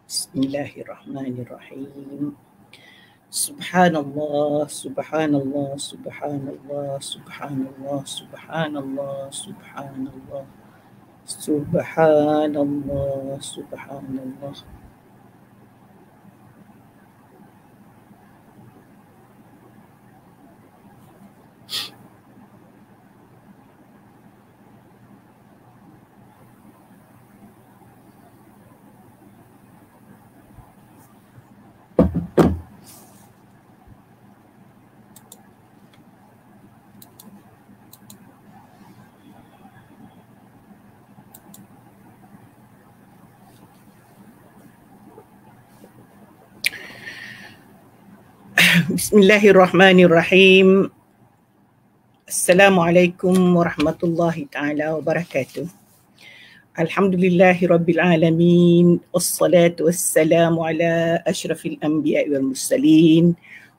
Bismillahirrahmanirrahim. Subhanallah, subhanallah, subhanallah, subhanallah, subhanallah, subhanallah, subhanallah, subhanallah. Bismillahirrahmanirrahim. Assalamualaikum warahmatullahi taala wabarakatuh. Alhamdulillahi rabbil alamin. Wassalatu wassalamu ala asyrafil anbiya'i wal mursalin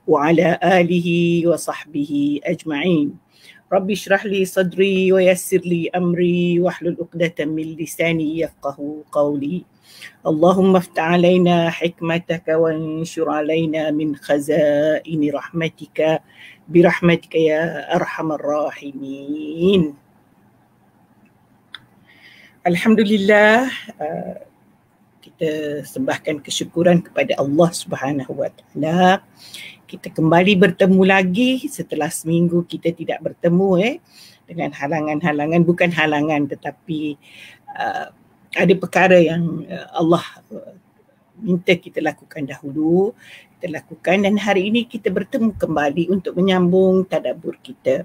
wa ala alihi wa sahbihi ajma'in. Rabbi shrah li sadri wa yassir li amri wahlul 'uqdatam min lisani yafqahu qawli. Allahumma aftah alaina hikmataka wa anshur alaina min khazaini rahmatika birahmatika ya arhamar rahimin. Alhamdulillah, kita sembahkan kesyukuran kepada Allah Subhanahu Wa Taala. Kita kembali bertemu lagi setelah seminggu kita tidak bertemu dengan halangan-halangan, bukan halangan tetapi ada perkara yang Allah minta kita lakukan dahulu, kita lakukan, dan hari ini kita bertemu kembali untuk menyambung tadabbur kita.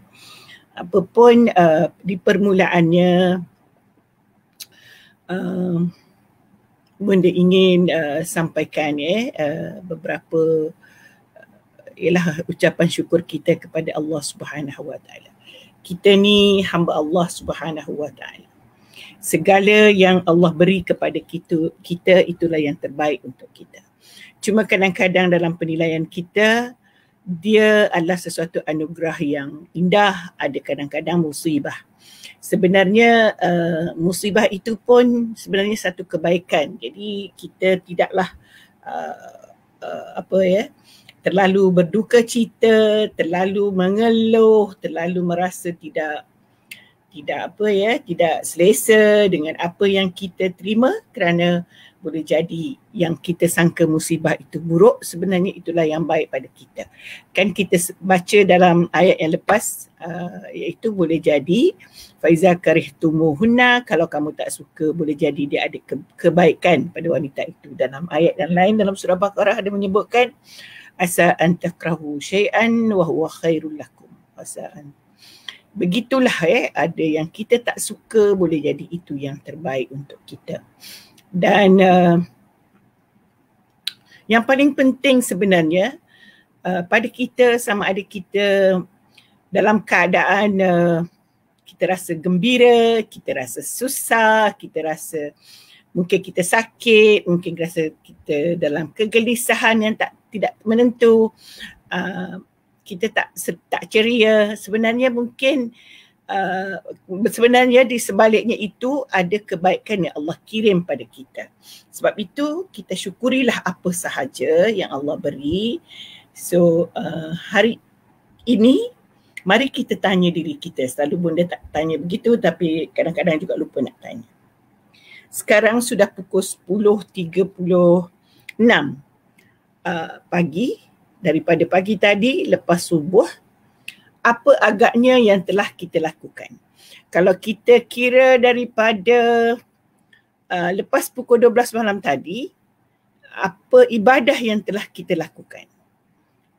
Apapun di permulaannya benda ingin sampaikan beberapa ialah ucapan syukur kita kepada Allah Subhanahu Wa Taala. Kita ni hamba Allah Subhanahu Wa Taala. Segala yang Allah beri kepada kita itulah yang terbaik untuk kita. Cuma kadang-kadang dalam penilaian kita, dia adalah sesuatu anugerah yang indah, ada kadang-kadang musibah. Sebenarnya musibah itu pun sebenarnya satu kebaikan. Jadi kita tidaklah terlalu berduka cita, terlalu mengeluh, terlalu merasa tidak selesa dengan apa yang kita terima, kerana boleh jadi yang kita sangka musibah itu buruk, sebenarnya itulah yang baik pada kita. Kan kita baca dalam ayat yang lepas, iaitu boleh jadi faiza karihtumuhunna, kalau kamu tak suka boleh jadi dia ada kebaikan pada wanita itu. Dalam ayat yang lain dalam surah Baqarah ada menyebutkan asa an takrahu syai'an wa huwa khairul lakum. Begitulah ada yang kita tak suka, boleh jadi itu yang terbaik untuk kita. Dan yang paling penting sebenarnya pada kita, sama ada kita dalam keadaan kita rasa gembira, kita rasa susah, kita rasa mungkin kita sakit, mungkin rasa kita dalam kegelisahan yang tidak menentu, kita tak ceria, sebenarnya mungkin sebenarnya di sebaliknya itu ada kebaikan yang Allah kirim pada kita. Sebab itu kita syukurilah apa sahaja yang Allah beri. So hari ini mari kita tanya diri kita. Selalu bunda tak tanya begitu, tapi kadang-kadang juga lupa nak tanya. Sekarang sudah pukul 10.36 pagi. Daripada pagi tadi lepas subuh, apa agaknya yang telah kita lakukan? Kalau kita kira daripada lepas pukul 12 malam tadi, apa ibadah yang telah kita lakukan?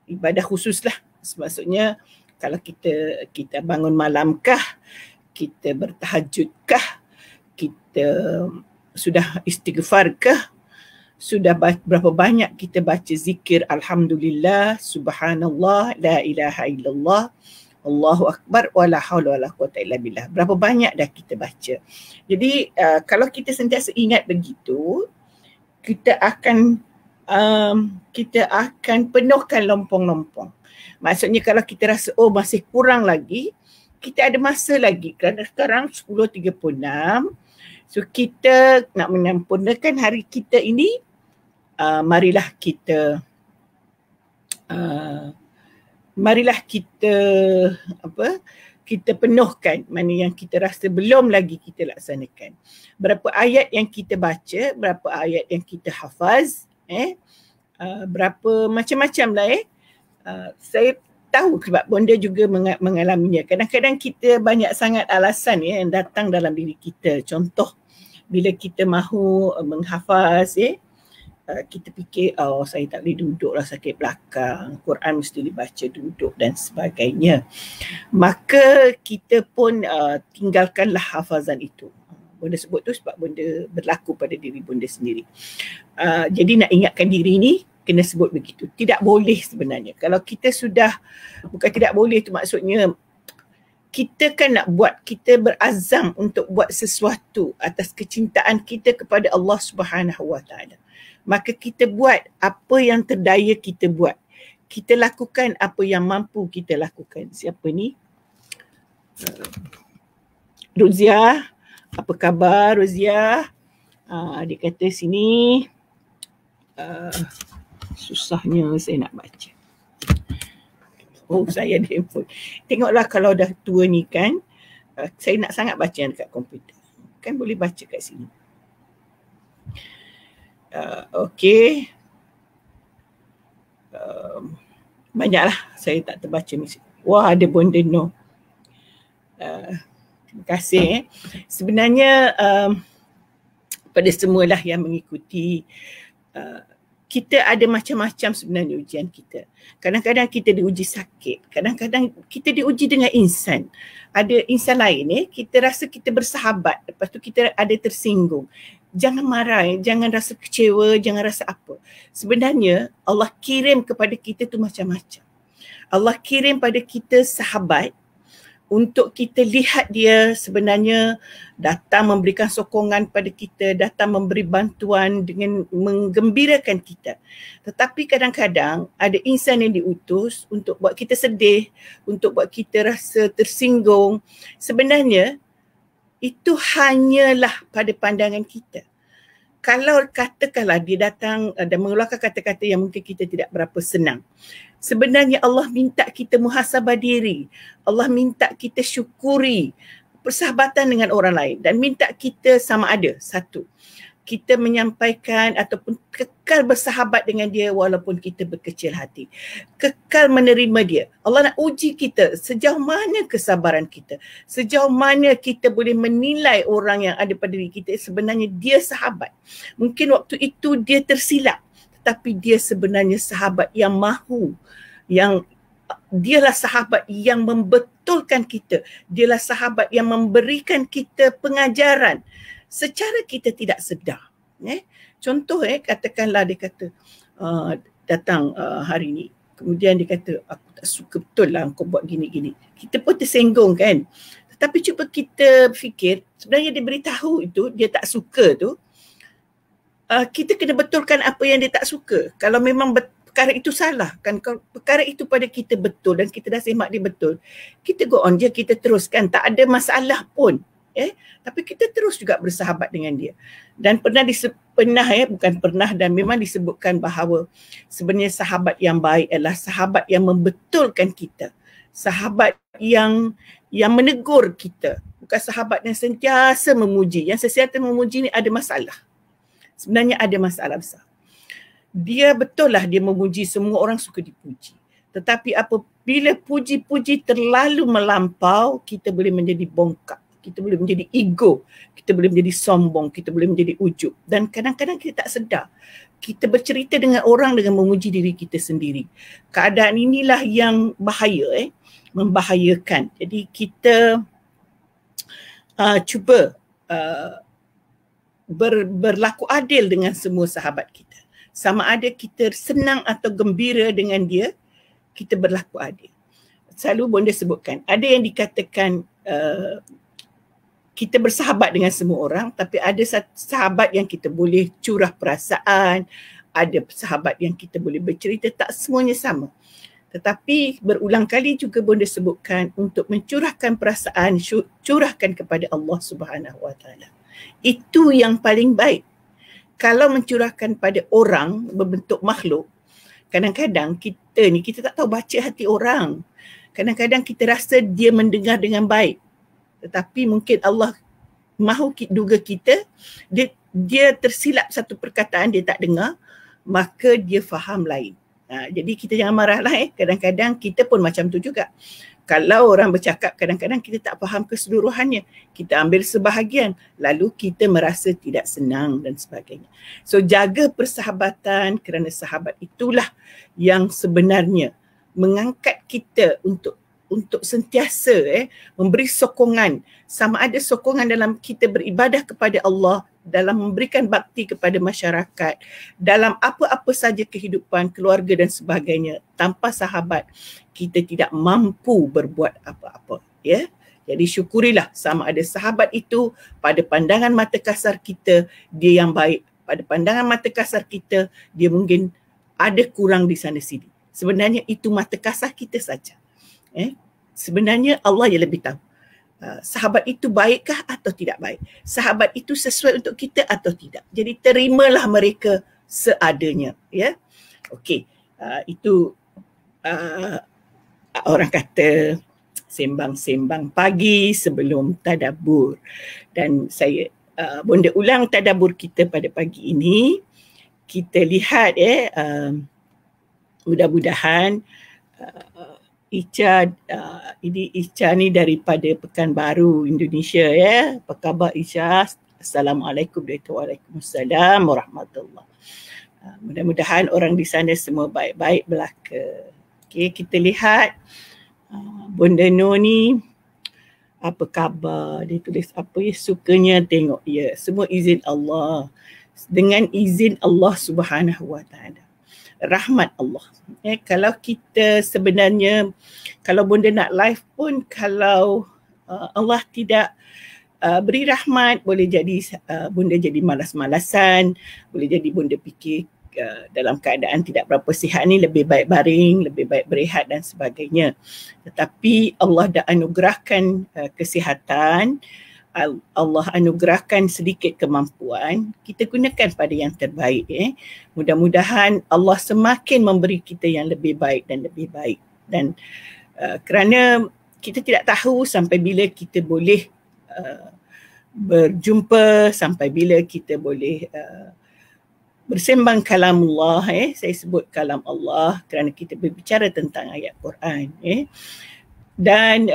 Ibadah khususlah, maksudnya kalau kita bangun malamkah, kita bertahajudkah, kita sudah istighfarkah, sudah berapa banyak kita baca zikir alhamdulillah, subhanallah, la ilaha illallah, Allahu akbar, wala haula wala quwata illa billah. Berapa banyak dah kita baca. Jadi kalau kita sentiasa ingat begitu, kita akan penuhkan lompong-lompong. Maksudnya kalau kita rasa masih kurang lagi, kita ada masa lagi, kerana sekarang 10.36. So kita nak menyempurnakan hari kita ini marilah kita kita penuhkan mana yang kita rasa belum lagi kita laksanakan. Berapa ayat yang kita baca, berapa ayat yang kita hafaz, berapa macam-macam lah saya tahu sebab bonda juga mengalaminya. Kadang-kadang kita banyak sangat alasan yang datang dalam diri kita. Contoh, bila kita mahu menghafaz, kita fikir, saya tak boleh duduk lah, sakit belakang, Quran mesti dibaca duduk dan sebagainya. Maka kita pun tinggalkanlah hafazan itu. Bonda sebut tu sebab bonda berlaku pada diri bonda sendiri. Jadi nak ingatkan diri ni, kena sebut begitu. Tidak boleh sebenarnya. Kalau kita sudah, bukan tidak boleh tu maksudnya, kita kan nak buat, kita berazam untuk buat sesuatu atas kecintaan kita kepada Allah Subhanahu Wa Taala. Maka kita buat apa yang terdaya kita buat. Kita lakukan apa yang mampu kita lakukan. Siapa ni? Rozia. Apa khabar Rozia? Dia kata sini, susahnya saya nak baca. Oh, saya ada handphone. Tengoklah kalau dah tua ni kan, saya nak sangat baca dekat komputer. Kan boleh baca kat sini. Okey. Banyaklah saya tak terbaca mesej. Wah, ada bonda no. Terima kasih. Sebenarnya pada semualah yang mengikuti, kita ada macam-macam sebenarnya ujian kita. Kadang-kadang kita diuji sakit, kadang-kadang kita diuji dengan insan. Ada insan lain kita rasa kita bersahabat, lepas tu kita ada tersinggung. Jangan marah, jangan rasa kecewa, jangan rasa apa. Sebenarnya Allah kirim kepada kita tu macam-macam. Allah kirim pada kita sahabat untuk kita lihat dia sebenarnya datang memberikan sokongan pada kita, datang memberi bantuan dengan menggembirakan kita. Tetapi kadang-kadang ada insan yang diutus untuk buat kita sedih, untuk buat kita rasa tersinggung. Sebenarnya itu hanyalah pada pandangan kita. Kalau katakanlah dia datang dan mengeluarkan kata-kata yang mungkin kita tidak berapa senang. Sebenarnya Allah minta kita muhasabah diri. Allah minta kita syukuri persahabatan dengan orang lain dan minta kita sama ada. Satu, kita menyampaikan ataupun kekal bersahabat dengan dia walaupun kita berkecil hati. Kekal menerima dia. Allah nak uji kita sejauh mana kesabaran kita. Sejauh mana kita boleh menilai orang yang ada pada diri kita sebenarnya dia sahabat. Mungkin waktu itu dia tersilap, tetapi dia sebenarnya sahabat yang mahu, yang dialah sahabat yang membetulkan kita. Dialah sahabat yang memberikan kita pengajaran secara kita tidak sedar. Contoh katakanlah dia kata datang hari ni, kemudian dia kata aku tak suka betul lah kau buat gini-gini. Kita pun tersenggung kan. Tetapi cuba kita fikir, sebenarnya dia beritahu itu dia tak suka tu, kita kena betulkan apa yang dia tak suka. Kalau memang perkara itu salah kan, kalau perkara itu pada kita betul dan kita dah semak dia betul, kita go on je, kita teruskan, tak ada masalah pun. Tapi kita terus juga bersahabat dengan dia. Dan bukan pernah dan memang disebutkan bahawa sebenarnya sahabat yang baik adalah sahabat yang membetulkan kita. Sahabat yang menegur kita. Bukan sahabat yang sentiasa memuji. Yang sentiasa memuji ni ada masalah. Sebenarnya ada masalah besar. Dia betul lah dia memuji, semua orang suka dipuji. Tetapi apabila puji-puji terlalu melampau, kita boleh menjadi bongkak. Kita boleh menjadi ego, kita boleh menjadi sombong, kita boleh menjadi ujub. Dan kadang-kadang kita tak sedar. Kita bercerita dengan orang dengan memuji diri kita sendiri. Keadaan inilah yang bahaya, membahayakan. Jadi kita cuba berlaku adil dengan semua sahabat kita. Sama ada kita senang atau gembira dengan dia, kita berlaku adil. Selalu bonda sebutkan, ada yang dikatakan kita bersahabat dengan semua orang, tapi ada sahabat yang kita boleh curah perasaan, ada sahabat yang kita boleh bercerita, tak semuanya sama. Tetapi berulang kali juga bonda sebutkan untuk mencurahkan perasaan, curahkan kepada Allah Subhanahu Wa Taala. Itu yang paling baik. kalau mencurahkan pada orang berbentuk makhluk, kadang-kadang kita tak tahu baca hati orang. Kadang-kadang kita rasa dia mendengar dengan baik, tetapi mungkin Allah mahu duga kita, dia tersilap satu perkataan, dia tak dengar, maka dia faham lain. Jadi kita jangan marahlah. Kadang-kadang kita pun macam tu juga. Kalau orang bercakap, kadang-kadang kita tak faham keseluruhannya. Kita ambil sebahagian, lalu kita merasa tidak senang dan sebagainya. So jaga persahabatan, kerana sahabat itulah yang sebenarnya mengangkat kita untuk sentiasa memberi sokongan, sama ada sokongan dalam kita beribadah kepada Allah, dalam memberikan bakti kepada masyarakat, dalam apa-apa saja kehidupan, keluarga dan sebagainya. Tanpa sahabat, kita tidak mampu berbuat apa-apa. Ya? Jadi syukurilah, sama ada sahabat itu pada pandangan mata kasar kita, dia yang baik. Pada pandangan mata kasar kita, dia mungkin ada kurang di sana sini. Sebenarnya itu mata kasar kita saja. Sebenarnya Allah yang lebih tahu. Sahabat itu baikkah atau tidak baik? Sahabat itu sesuai untuk kita atau tidak? Jadi terimalah mereka seadanya. Ya, okey. Itu orang kata sembang-sembang pagi sebelum tadabbur. Dan saya bonda ulang tadabbur kita pada pagi ini. Kita lihat mudah-mudahan Ica, ini Ica ni daripada Pekanbaru, Indonesia ya. Apa khabar Ica? Assalamualaikum Waalaikumsalam warahmatullahi. Mudah-mudahan orang di sana semua baik-baik belaka. Okey, kita lihat Bonda Nur ni apa khabar? Dia tulis apa ya, sukanya tengok ya. Semua izin Allah. Dengan izin Allah Subhanahu Wa Taala. Rahmat Allah. Kalau kita sebenarnya, kalau bonda nak live pun, kalau Allah tidak beri rahmat, boleh jadi bonda jadi malas-malasan, boleh jadi bonda fikir dalam keadaan tidak berapa sihat ni, lebih baik baring, lebih baik berehat dan sebagainya. Tetapi Allah dah anugerahkan kesihatan, Allah anugerahkan sedikit kemampuan, kita gunakan pada yang terbaik. Mudah-mudahan Allah semakin memberi kita yang lebih baik dan lebih baik. Dan kerana kita tidak tahu sampai bila kita boleh berjumpa, sampai bila kita boleh bersembang kalam Allah. Saya sebut kalam Allah kerana kita berbicara tentang ayat Quran. Dan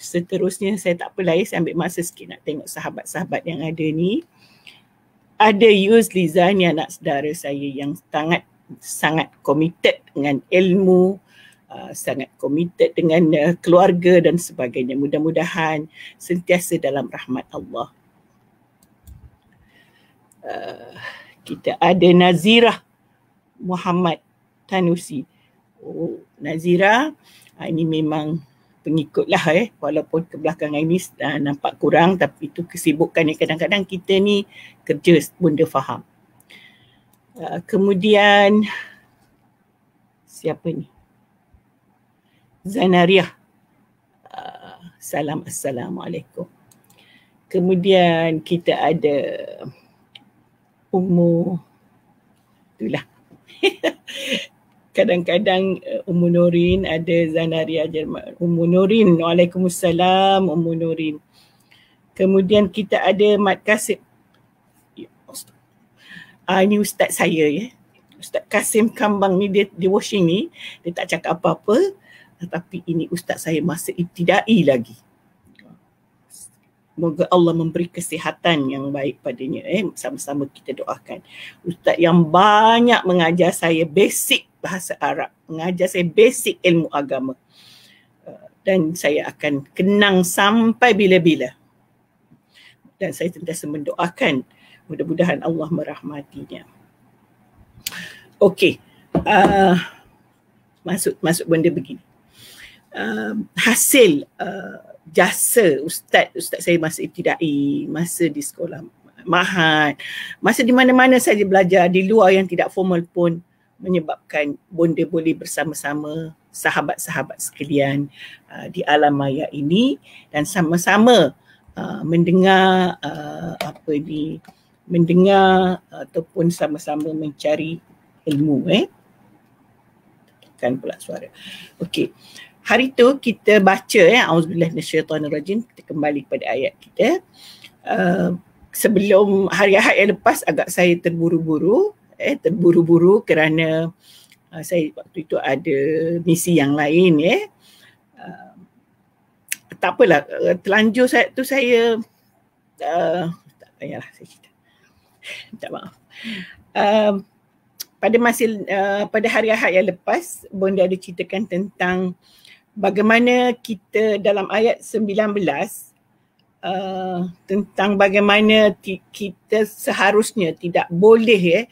seterusnya saya tak apalah, saya ambil masa sikit nak tengok sahabat-sahabat yang ada ni. Ada Yuzli Zani, anak saudara saya yang sangat committed dengan ilmu, sangat committed dengan keluarga dan sebagainya. Mudah-mudahan sentiasa dalam rahmat Allah. Kita ada Nazirah Muhammad Tanusi. Oh, Nazirah, ini memang pengikutlah walaupun kebelakangan ini nampak kurang, tapi itu kesibukan yang kadang-kadang kita ni kerja benda faham. Kemudian siapa ni? Zanariah. Assalamualaikum. Kemudian kita ada itulah. Kadang-kadang Ummu Nurin, ada Zanaria Jerman. Ummu Nurin, Waalaikumsalam Ummu Nurin. Kemudian kita ada Mat Kasim. Ini ustaz saya ya. Ustaz Kasim Kambang ni, dia washing ni, dia tak cakap apa-apa, tetapi ini ustaz saya masa ibtidai lagi. Semoga Allah memberi kesihatan yang baik padanya. Sama-sama kita doakan. Ustaz yang banyak mengajar saya basic bahasa Arab, mengajar saya basic ilmu agama. Dan saya akan kenang sampai bila-bila. Dan saya sentiasa mendoakan mudah-mudahan Allah merahmatinya. Okey. Masuk benda begini. Hasil jasa ustaz saya masa ibtidai, masa di sekolah Mahat, masa di mana-mana saja belajar di luar yang tidak formal pun, menyebabkan bonda boleh bersama-sama sahabat-sahabat sekalian di alam maya ini dan sama-sama mendengar mendengar ataupun sama-sama mencari ilmu. Tekan pula suara. Okey. Hari tu kita baca auzubillahi minasyaitanirrajim, kita kembali kepada ayat kita. Sebelum hari-hari yang lepas agak saya terburu-buru kerana saya waktu itu ada misi yang lain tak apalah, terlanjur saya tak payahlah saya cerita. Minta maaf. Pada hari-hari yang lepas, Bonda ada ceritakan tentang bagaimana kita dalam ayat 19 tentang bagaimana kita seharusnya tidak boleh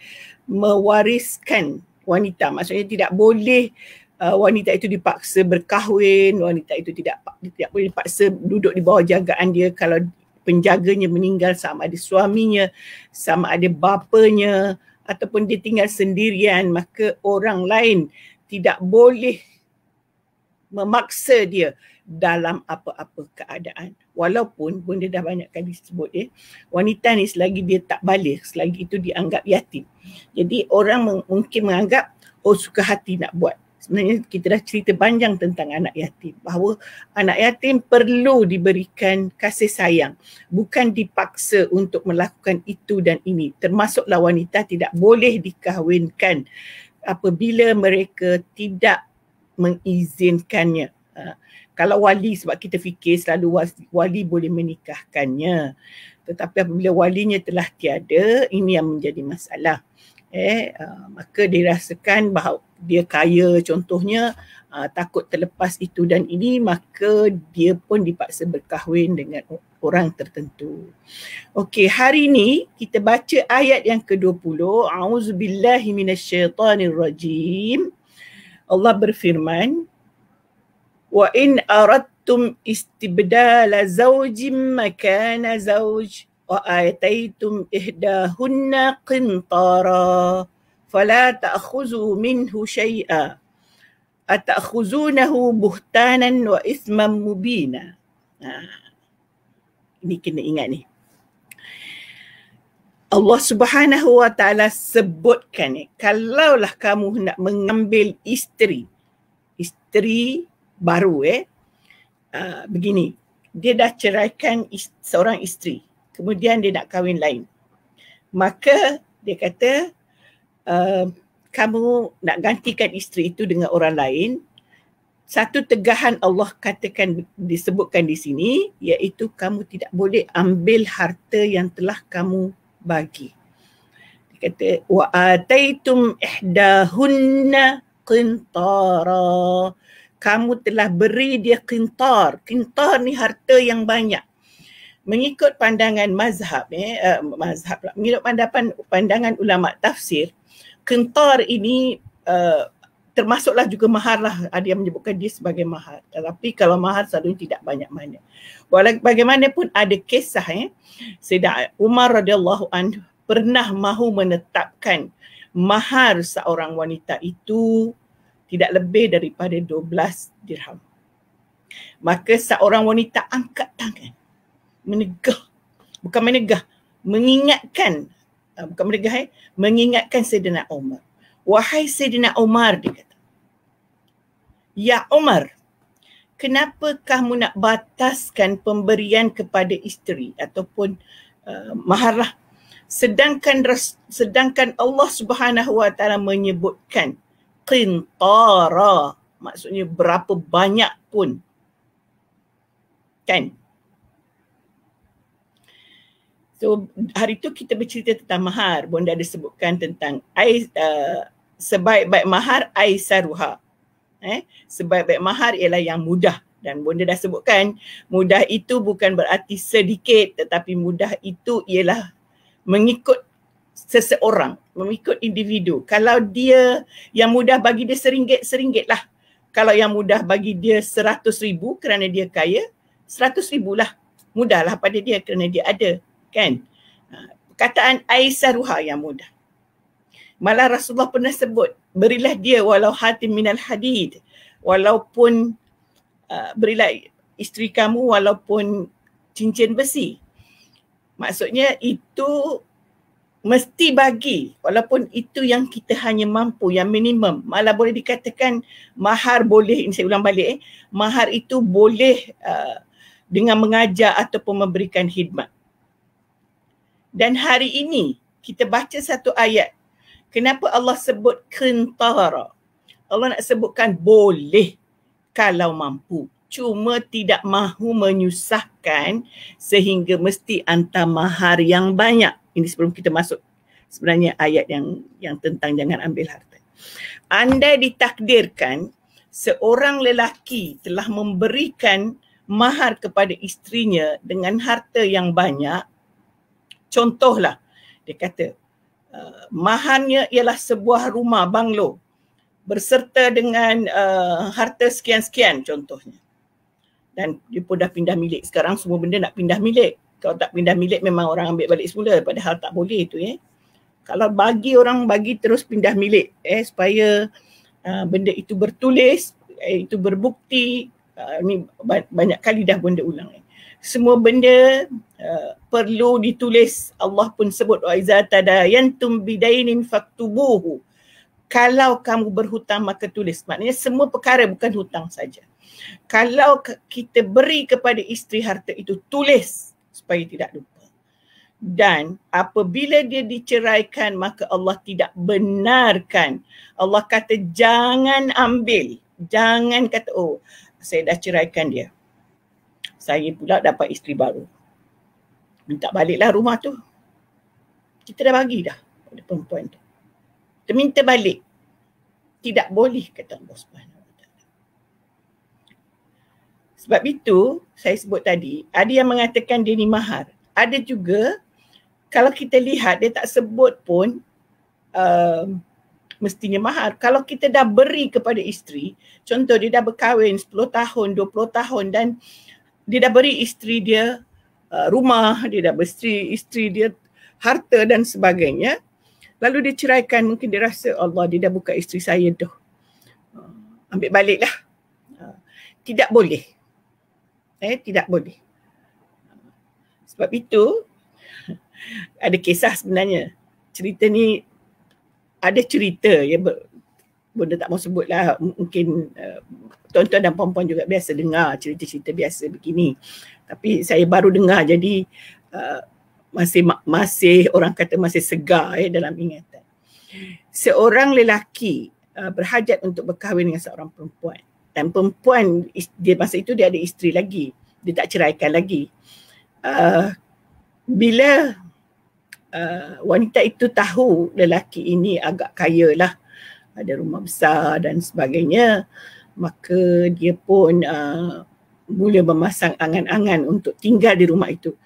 mewariskan wanita. Maksudnya tidak boleh wanita itu dipaksa berkahwin, wanita itu tidak boleh dipaksa duduk di bawah jagaan dia kalau penjaganya meninggal, sama ada suaminya, sama ada bapanya, ataupun dia tinggal sendirian, maka orang lain tidak boleh memaksa dia dalam apa-apa keadaan. Walaupun benda dah banyak kali disebut wanita ni selagi dia tak balik, selagi itu dianggap yatim. Jadi orang mungkin menganggap suka hati nak buat. Sebenarnya kita dah cerita panjang tentang anak yatim, bahawa anak yatim perlu diberikan kasih sayang, bukan dipaksa untuk melakukan itu dan ini. Termasuklah wanita tidak boleh dikahwinkan apabila mereka tidak mengizinkannya. Kalau wali, sebab kita fikir selalu wali boleh menikahkannya, tetapi apabila walinya telah tiada, ini yang menjadi masalah. Maka dirasakan bahawa dia kaya contohnya, takut terlepas itu dan ini, maka dia pun dipaksa berkahwin dengan orang tertentu. Okey, hari ini kita baca ayat yang ke-20. A'udzubillahi minasyaitanirrajim. Allah berfirman, wa in aradtum istibdala zawjin makana zawj wa ataitum ihdahunna qintara fala ta'khuzu minhu syai'a atakhuzunahu buhtanan wa ithman mubina. Ini kena ingat ni. Allah Subhanahu wa taala sebutkan kalaulah kamu nak mengambil isteri baru begini, dia dah ceraikan seorang isteri, kemudian dia nak kahwin lain, maka dia kata kamu nak gantikan isteri itu dengan orang lain. Satu tegahan Allah disebutkan di sini, iaitu kamu tidak boleh ambil harta yang telah kamu bagi. Dia kata wa ataitum ihdahunna qintara, kamu telah beri dia qintar. Qintar ni harta yang banyak. Mengikut pandangan mengikut pandangan ulama tafsir, qintar ini termasuklah juga mahar lah. Ada yang menyebutkan dia sebagai mahar. Tetapi kalau mahar selalunya tidak banyak mana. Bagaimanapun ada kisah Sayyidina Umar radhiyallahu anhu pernah mahu menetapkan mahar seorang wanita itu tidak lebih daripada 12 dirham. Maka seorang wanita angkat tangan, mengingatkan Sayyidina Umar. Wahai Sayyidina Umar, dia kata, ya Umar, kenapa kamu nak bataskan pemberian kepada isteri ataupun mahar lah, sedangkan Allah Subhanahu wa taala menyebutkan qintara, maksudnya berapa banyak pun, kan? So hari tu kita bercerita tentang mahar. Bonda ada sebutkan tentang sebaik-baik mahar aisaruha. Sebaik-baik mahar ialah yang mudah, dan Bonda dah sebutkan mudah itu bukan berarti sedikit, tetapi mudah itu ialah mengikut seseorang, mengikut individu. Kalau dia yang mudah bagi dia RM1 lah. Kalau yang mudah bagi dia 100,000 kerana dia kaya, 100,000 lah. Mudahlah pada dia kerana dia ada, kan? Perkataan aisaruha yang mudah. Malah Rasulullah pernah sebut, berilah dia walau hatim minal hadid, walaupun berilah isteri kamu walaupun cincin besi. Maksudnya itu mesti bagi, walaupun itu yang kita hanya mampu, yang minimum. Malah boleh dikatakan mahar boleh, ini saya ulang balik, mahar itu boleh dengan mengajar ataupun memberikan khidmat. Dan hari ini kita baca satu ayat. Kenapa Allah sebut qintara? Allah nak sebutkan boleh kalau mampu. Cuma tidak mahu menyusahkan sehingga mesti hantar mahar yang banyak. Ini sebelum kita masuk sebenarnya ayat yang tentang jangan ambil harta. Andai ditakdirkan seorang lelaki telah memberikan mahar kepada isterinya dengan harta yang banyak, contohlah dia kata maharnya ialah sebuah rumah banglo berserta dengan harta sekian-sekian contohnya. Dan dia pun dah pindah milik. Sekarang semua benda nak pindah milik. Kalau tak pindah milik memang orang ambil balik semula, padahal tak boleh tu Kalau bagi orang bagi terus pindah milik supaya benda itu bertulis, itu berbukti. Ni banyak kali dah benda ulang. Semua benda perlu ditulis. Allah pun sebut wa iza tadayantum bidainin faktubuhu. Kalau kamu berhutang maka tulis. Maknanya semua perkara bukan hutang saja. Kalau kita beri kepada isteri harta itu, tulis supaya tidak lupa. Dan apabila dia diceraikan maka Allah tidak benarkan. Allah kata jangan ambil. Jangan kata saya dah ceraikan dia. Saya pula dapat isteri baru. Minta baliklah rumah tu. Kita dah bagi dah pada perempuan tu. Kita minta balik. Tidak boleh kata Allah Subhanahu Wa Taala. Sebab itu saya sebut tadi, ada yang mengatakan dia ni mahar. Ada juga kalau kita lihat dia tak sebut pun mestinya mahar. Kalau kita dah beri kepada isteri, contoh dia dah berkahwin 10 tahun, 20 tahun dan dia dah beri isteri dia rumah, dia dah beri isteri dia harta dan sebagainya. Lalu dia ceraikan, mungkin dia rasa Allah dia dah buka isteri saya tu. Ambil baliklah. Tidak boleh. Tidak boleh. Sebab itu ada kisah sebenarnya. Cerita ni ada cerita bunda tak mau sebutlah, mungkin tuan-tuan dan puan-puan juga biasa dengar cerita-cerita biasa begini. Tapi saya baru dengar jadi masih orang kata masih segar dalam ingatan. Seorang lelaki berhajat untuk berkahwin dengan seorang perempuan. Dan perempuan dia masa itu dia ada isteri lagi. Dia tak ceraikan lagi. Bila wanita itu tahu lelaki ini agak kaya lah, ada rumah besar dan sebagainya, maka dia pun mula memasang angan-angan untuk tinggal di rumah itu.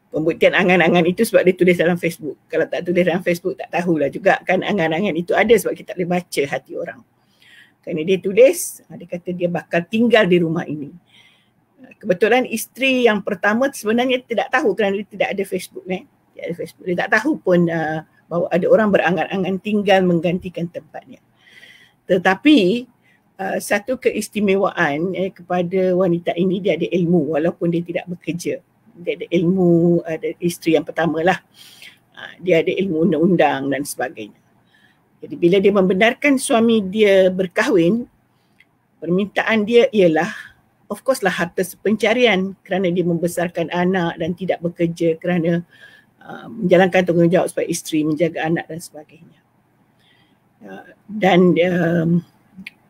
Pembuktian angan-angan itu sebab dia tulis dalam Facebook. Kalau tak tulis dalam Facebook tak tahulah juga kan angan-angan itu ada sebab kita boleh baca hati orang. Kerana dia tulis, dia kata dia bakal tinggal di rumah ini. Kebetulan isteri yang pertama sebenarnya tidak tahu kerana dia tidak ada Facebook. Tidak ada Facebook. Dia tak tahu pun bahawa ada orang berangan-angan tinggal menggantikan tempatnya. Tetapi satu keistimewaan kepada wanita ini, dia ada ilmu walaupun dia tidak bekerja. Dia ada ilmu, ada isteri yang pertama lah. Dia ada ilmu undang-undang dan sebagainya. Jadi bila dia membenarkan suami dia berkahwin, permintaan dia ialah of course lah harta pencarian kerana dia membesarkan anak dan tidak bekerja kerana menjalankan tanggungjawab sebagai isteri, menjaga anak dan sebagainya. Dan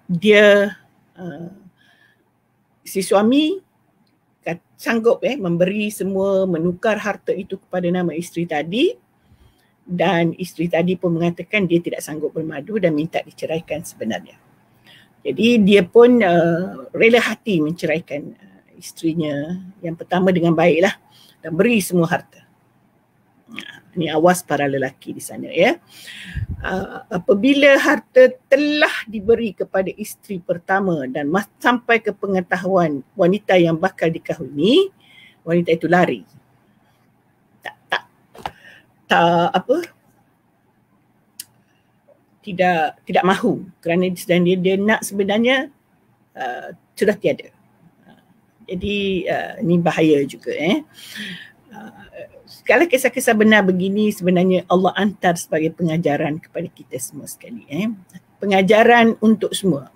dia si suami sanggup memberi semua, menukar harta itu kepada nama isteri tadi, dan isteri tadi pun mengatakan dia tidak sanggup bermadu dan minta diceraikan sebenarnya. Jadi dia pun rela hati menceraikan isterinya yang pertama dengan baiklah dan beri semua harta. Ini awas para lelaki di sana apabila harta telah diberi kepada isteri pertama dan sampai ke pengetahuan wanita yang bakal dikahwini, wanita itu lari. Tidak mahu kerana dia nak sebenarnya sudah tiada. Jadi ni bahaya juga Segala kisah-kisah benar begini sebenarnya Allah hantar sebagai pengajaran kepada kita semua sekali. Pengajaran untuk semua.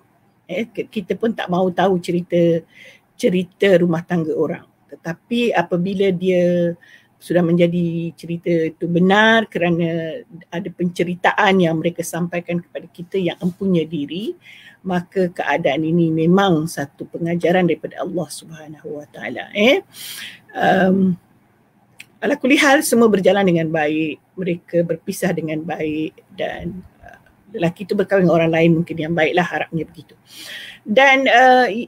Kita pun tak mahu tahu cerita rumah tangga orang. Tetapi apabila dia sudah menjadi cerita itu benar kerana ada penceritaan yang mereka sampaikan kepada kita yang empunya diri, maka keadaan ini memang satu pengajaran daripada Allah Subhanahu Wa Taala. Ala kulli hal semua berjalan dengan baik, mereka berpisah dengan baik dan lelaki itu berkahwin dengan orang lain mungkin yang baiklah, harapnya begitu. Dan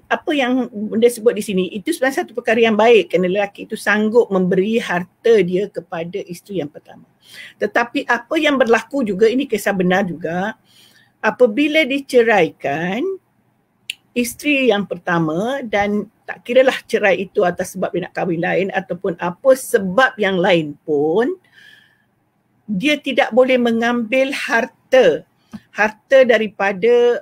apa yang benda sebut di sini itu sebenarnya satu perkara yang baik kerana lelaki itu sanggup memberi harta dia kepada isteri yang pertama. Tetapi apa yang berlaku juga, ini kisah benar juga, apabila diceraikan isteri yang pertama dan tak kiralah cerai itu atas sebab dia nak kahwin lain ataupun apa sebab yang lain pun, dia tidak boleh mengambil harta daripada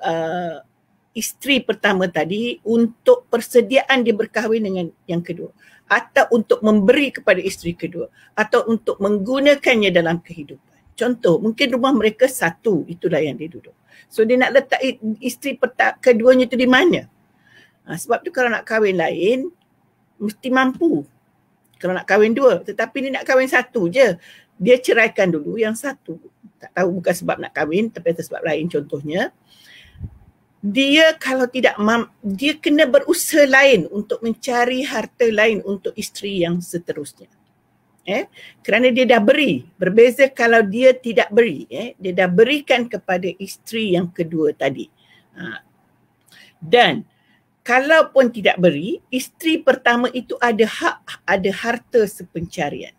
isteri pertama tadi untuk persediaan dia berkahwin dengan yang kedua, atau untuk memberi kepada isteri kedua, atau untuk menggunakannya dalam kehidupan. Contoh, mungkin rumah mereka satu, itulah yang dia duduk. So dia nak letak isteri keduanya tu di mana? Sebab tu kalau nak kahwin lain, mesti mampu. Kalau nak kahwin dua, tetapi dia nak kahwin satu je. Dia ceraikan dulu yang satu. Tak tahu bukan sebab nak kahwin, tapi atas sebab lain contohnya. Dia kalau tidak dia kena berusaha lain untuk mencari harta lain untuk isteri yang seterusnya. Kerana dia dah beri. Berbeza kalau dia tidak beri. Dia dah berikan kepada isteri yang kedua tadi. Dan kalaupun tidak beri, isteri pertama itu ada hak, ada harta sepencarian.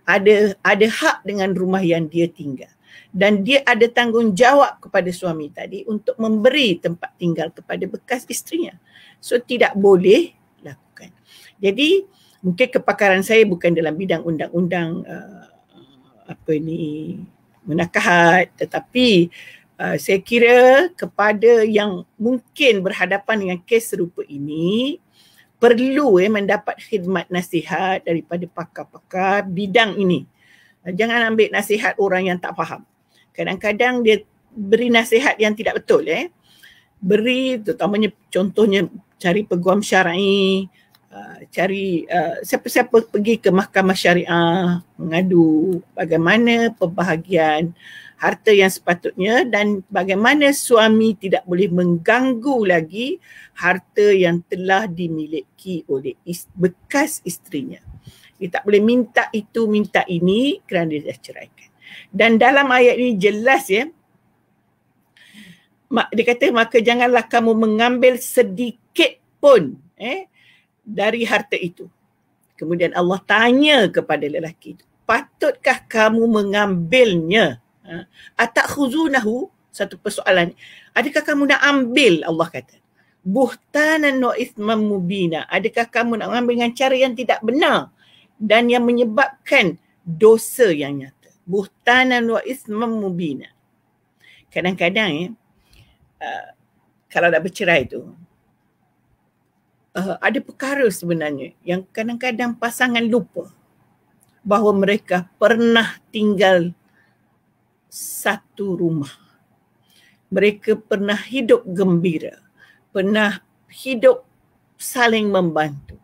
Ada hak dengan rumah yang dia tinggal. Dan dia ada tanggungjawab kepada suami tadi untuk memberi tempat tinggal kepada bekas isterinya. So tidak boleh lakukan. Jadi mungkin kepakaran saya bukan dalam bidang undang-undang menakahat, tetapi saya kira kepada yang mungkin berhadapan dengan kes serupa ini perlu mendapat khidmat nasihat daripada pakar-pakar bidang ini. Jangan ambil nasihat orang yang tak faham. Kadang-kadang dia beri nasihat yang tidak betul. Beri terutamanya contohnya cari peguam syar'i, cari siapa-siapa pergi ke mahkamah syariah mengadu bagaimana pembahagian harta yang sepatutnya dan bagaimana suami tidak boleh mengganggu lagi harta yang telah dimiliki oleh bekas isterinya. Dia tak boleh minta itu, minta ini kerana dia dah ceraikan. Dan dalam ayat ini jelas dia kata maka janganlah kamu mengambil sedikit pun dari harta itu. Kemudian Allah tanya kepada lelaki itu, patutkah kamu mengambilnya? Atakhuzunahu, satu persoalan. Adakah kamu nak ambil, Allah kata. Buhtanan wa ithman mubina. Adakah kamu nak ambil dengan cara yang tidak benar dan yang menyebabkan dosa yang nyata. Buhtanan wa ithman mubina. Kadang-kadang kalau nak bercerai tu ada perkara sebenarnya yang kadang-kadang pasangan lupa bahawa mereka pernah tinggal satu rumah. Mereka pernah hidup gembira, pernah hidup saling membantu,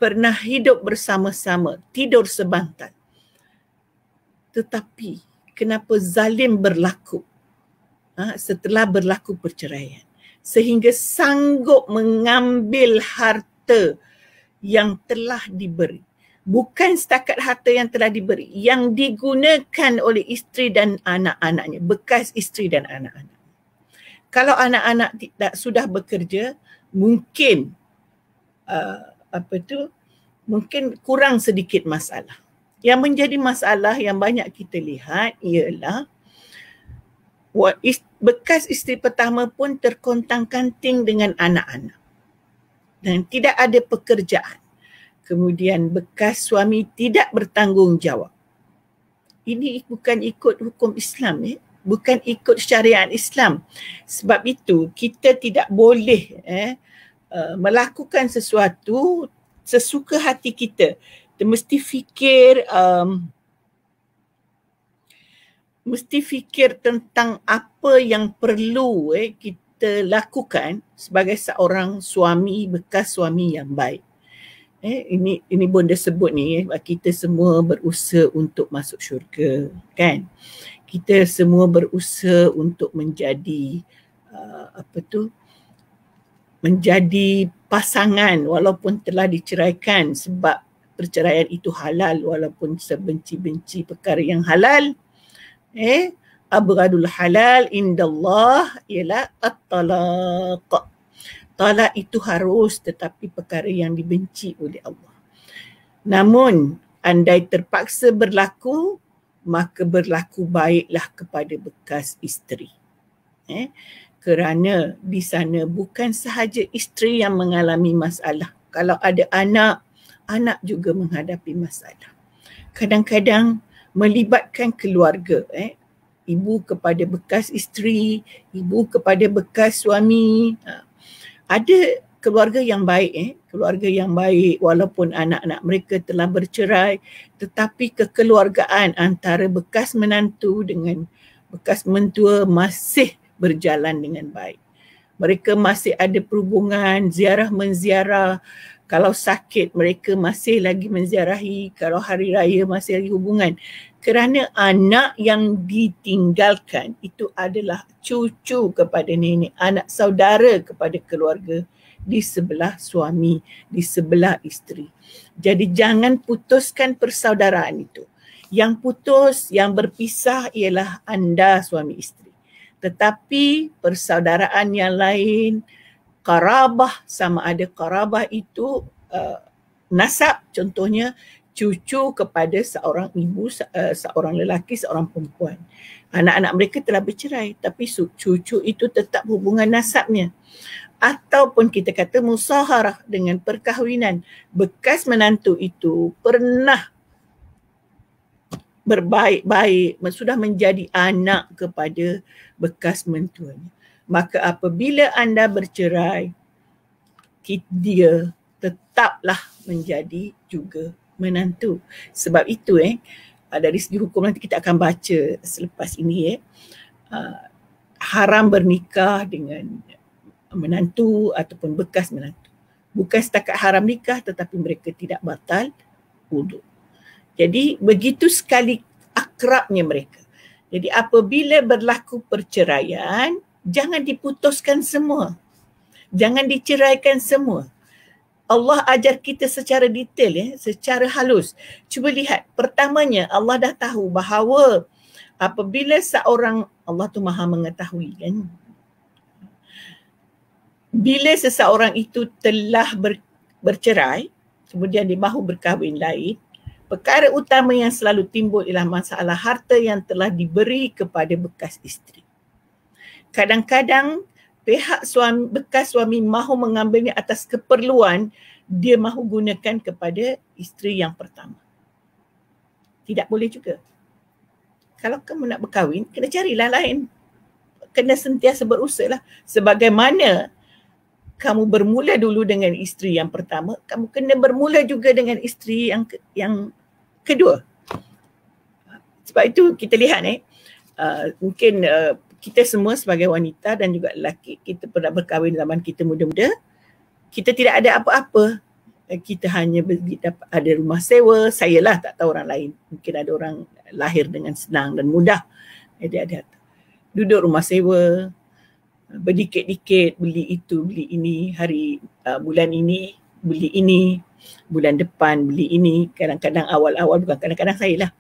pernah hidup bersama-sama, tidur sebantal. Tetapi kenapa zalim berlaku setelah berlaku perceraian sehingga sanggup mengambil harta yang telah diberi. Bukan setakat harta yang telah diberi, yang digunakan oleh isteri dan anak-anaknya, bekas isteri dan anak-anak. Kalau anak-anak tidak sudah bekerja, mungkin mungkin kurang sedikit masalah. Yang menjadi masalah yang banyak kita lihat ialah bekas isteri pertama pun terkontang-kanting dengan anak-anak dan tidak ada pekerjaan. Kemudian bekas suami tidak bertanggungjawab. Ini bukan ikut hukum Islam, bukan ikut syariat Islam. Sebab itu kita tidak boleh melakukan sesuatu sesuka hati kita Kita mesti fikir tentang apa yang perlu kita lakukan sebagai seorang suami, bekas suami yang baik. Ini bonda sebut ni, kita semua berusaha untuk masuk syurga, kan? Kita semua berusaha untuk menjadi menjadi pasangan walaupun telah diceraikan, sebab perceraian itu halal walaupun sebenci-benci perkara yang halal. Abghadul halal indallah ialah at-talaq. Talak itu harus, tetapi perkara yang dibenci oleh Allah. Namun andai terpaksa berlaku, maka berlaku baiklah kepada bekas isteri. Kerana di sana bukan sahaja isteri yang mengalami masalah. Kalau ada anak, anak juga menghadapi masalah. Kadang-kadang melibatkan keluarga, ibu kepada bekas isteri, ibu kepada bekas suami. Ada keluarga yang baik, keluarga yang baik walaupun anak-anak mereka telah bercerai, tetapi kekeluargaan antara bekas menantu dengan bekas mentua masih berjalan dengan baik. Mereka masih ada perhubungan, ziarah-menziarah. Kalau sakit, mereka masih lagi menziarahi. Kalau hari raya, masih lagi hubungan. Kerana anak yang ditinggalkan itu adalah cucu kepada nenek, anak saudara kepada keluarga di sebelah suami, di sebelah isteri. Jadi jangan putuskan persaudaraan itu. Yang putus, yang berpisah ialah anda suami isteri. Tetapi persaudaraan yang lain, qarabah, sama ada qarabah itu nasab, contohnya cucu kepada seorang ibu, seorang lelaki, seorang perempuan. Anak-anak mereka telah bercerai, tapi cucu itu tetap hubungan nasabnya. Ataupun kita kata musaharah dengan perkahwinan. Bekas menantu itu pernah berbaik-baik, sudah menjadi anak kepada bekas mentuanya. Maka apabila anda bercerai, dia tetaplah menjadi juga menantu. Sebab itu dari segi hukum nanti kita akan baca selepas ini haram bernikah dengan menantu ataupun bekas menantu. Bukan setakat haram nikah, tetapi mereka tidak batal wuduk. Jadi begitu sekali akrabnya mereka. Jadi apabila berlaku perceraian, jangan diputuskan semua. Jangan diceraikan semua. Allah ajar kita secara detail, secara halus. Cuba lihat, pertamanya Allah dah tahu bahawa apabila seorang, Allah tu maha mengetahui kan, bila seseorang itu telah bercerai, kemudian dia mahu berkahwin lain, perkara utama yang selalu timbul ialah masalah harta yang telah diberi kepada bekas isteri. Kadang-kadang pihak suami, bekas suami mahu mengambilnya atas keperluan, dia mahu gunakan kepada isteri yang pertama. Tidak boleh juga. Kalau kamu nak berkahwin, kena carilah lain. Kena sentiasa berusaha lah. Sebagaimana kamu bermula dulu dengan isteri yang pertama, kamu kena bermula juga dengan isteri yang kedua. Sebab itu kita lihat mungkin kita semua sebagai wanita dan juga lelaki, kita pernah berkahwin zaman kita muda-muda, kita tidak ada apa-apa. Kita hanya ada rumah sewa. Saya lah, tak tahu orang lain. Mungkin ada orang lahir dengan senang dan mudah. Dia ada duduk rumah sewa, berdikit-dikit beli itu, beli ini, bulan ini beli ini, bulan depan beli ini. Kadang-kadang awal-awal, bukan kadang-kadang saya lah,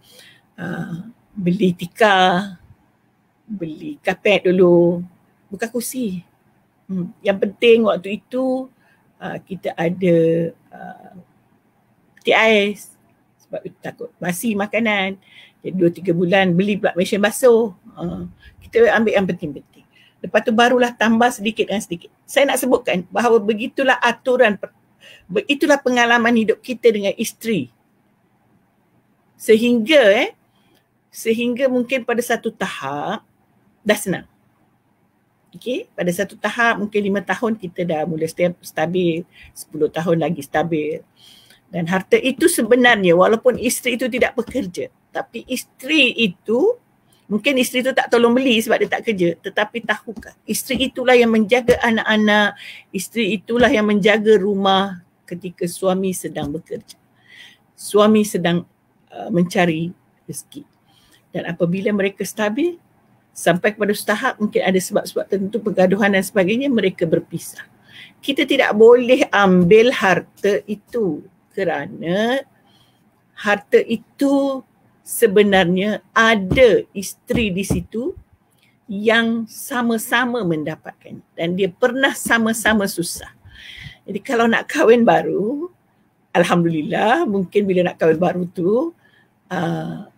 beli tikar, beli kapet dulu, bukan kursi. Yang penting waktu itu kita ada peti ais, sebab takut basi makanan. Jadi 2-3 bulan beli pula mesin basuh. Kita ambil yang penting-penting. Lepas tu barulah tambah sedikit dan sedikit. Saya nak sebutkan bahawa begitulah aturan, itulah pengalaman hidup kita dengan isteri. Sehingga mungkin pada satu tahap dah senang. Okey, pada satu tahap mungkin 5 tahun kita dah mula stabil, 10 tahun lagi stabil. Dan harta itu sebenarnya walaupun isteri itu tidak bekerja, tapi isteri itu, mungkin isteri itu tak tolong beli sebab dia tak kerja, tetapi tahukah isteri itulah yang menjaga anak-anak, isteri itulah yang menjaga rumah ketika suami sedang bekerja. Suami sedang mencari rezeki. Dan apabila mereka stabil, sampai kepada tahap mungkin ada sebab-sebab tertentu, pergaduhan dan sebagainya, mereka berpisah. Kita tidak boleh ambil harta itu kerana harta itu sebenarnya ada isteri di situ yang sama-sama mendapatkan dan dia pernah sama-sama susah. Jadi kalau nak kahwin baru, alhamdulillah, mungkin bila nak kahwin baru tu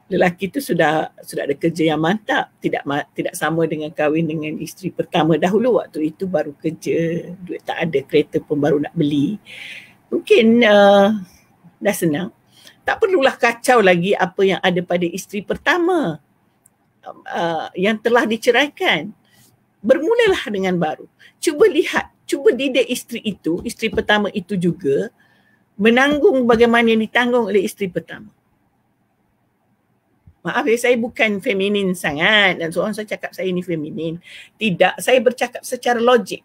lelaki tu sudah ada kerja yang mantap, tidak sama dengan kahwin dengan isteri pertama dahulu. Waktu itu baru kerja, duit tak ada, kereta pun baru nak beli. Mungkin dah senang. Tak perlulah kacau lagi apa yang ada pada isteri pertama yang telah diceraikan. Bermulalah dengan baru. Cuba lihat, cuba didik isteri itu, isteri pertama itu juga menanggung bagaimana yang ditanggung oleh isteri pertama. Maaf ya, saya bukan feminin sangat dan seorang saya cakap saya ni feminin. Tidak, saya bercakap secara logik.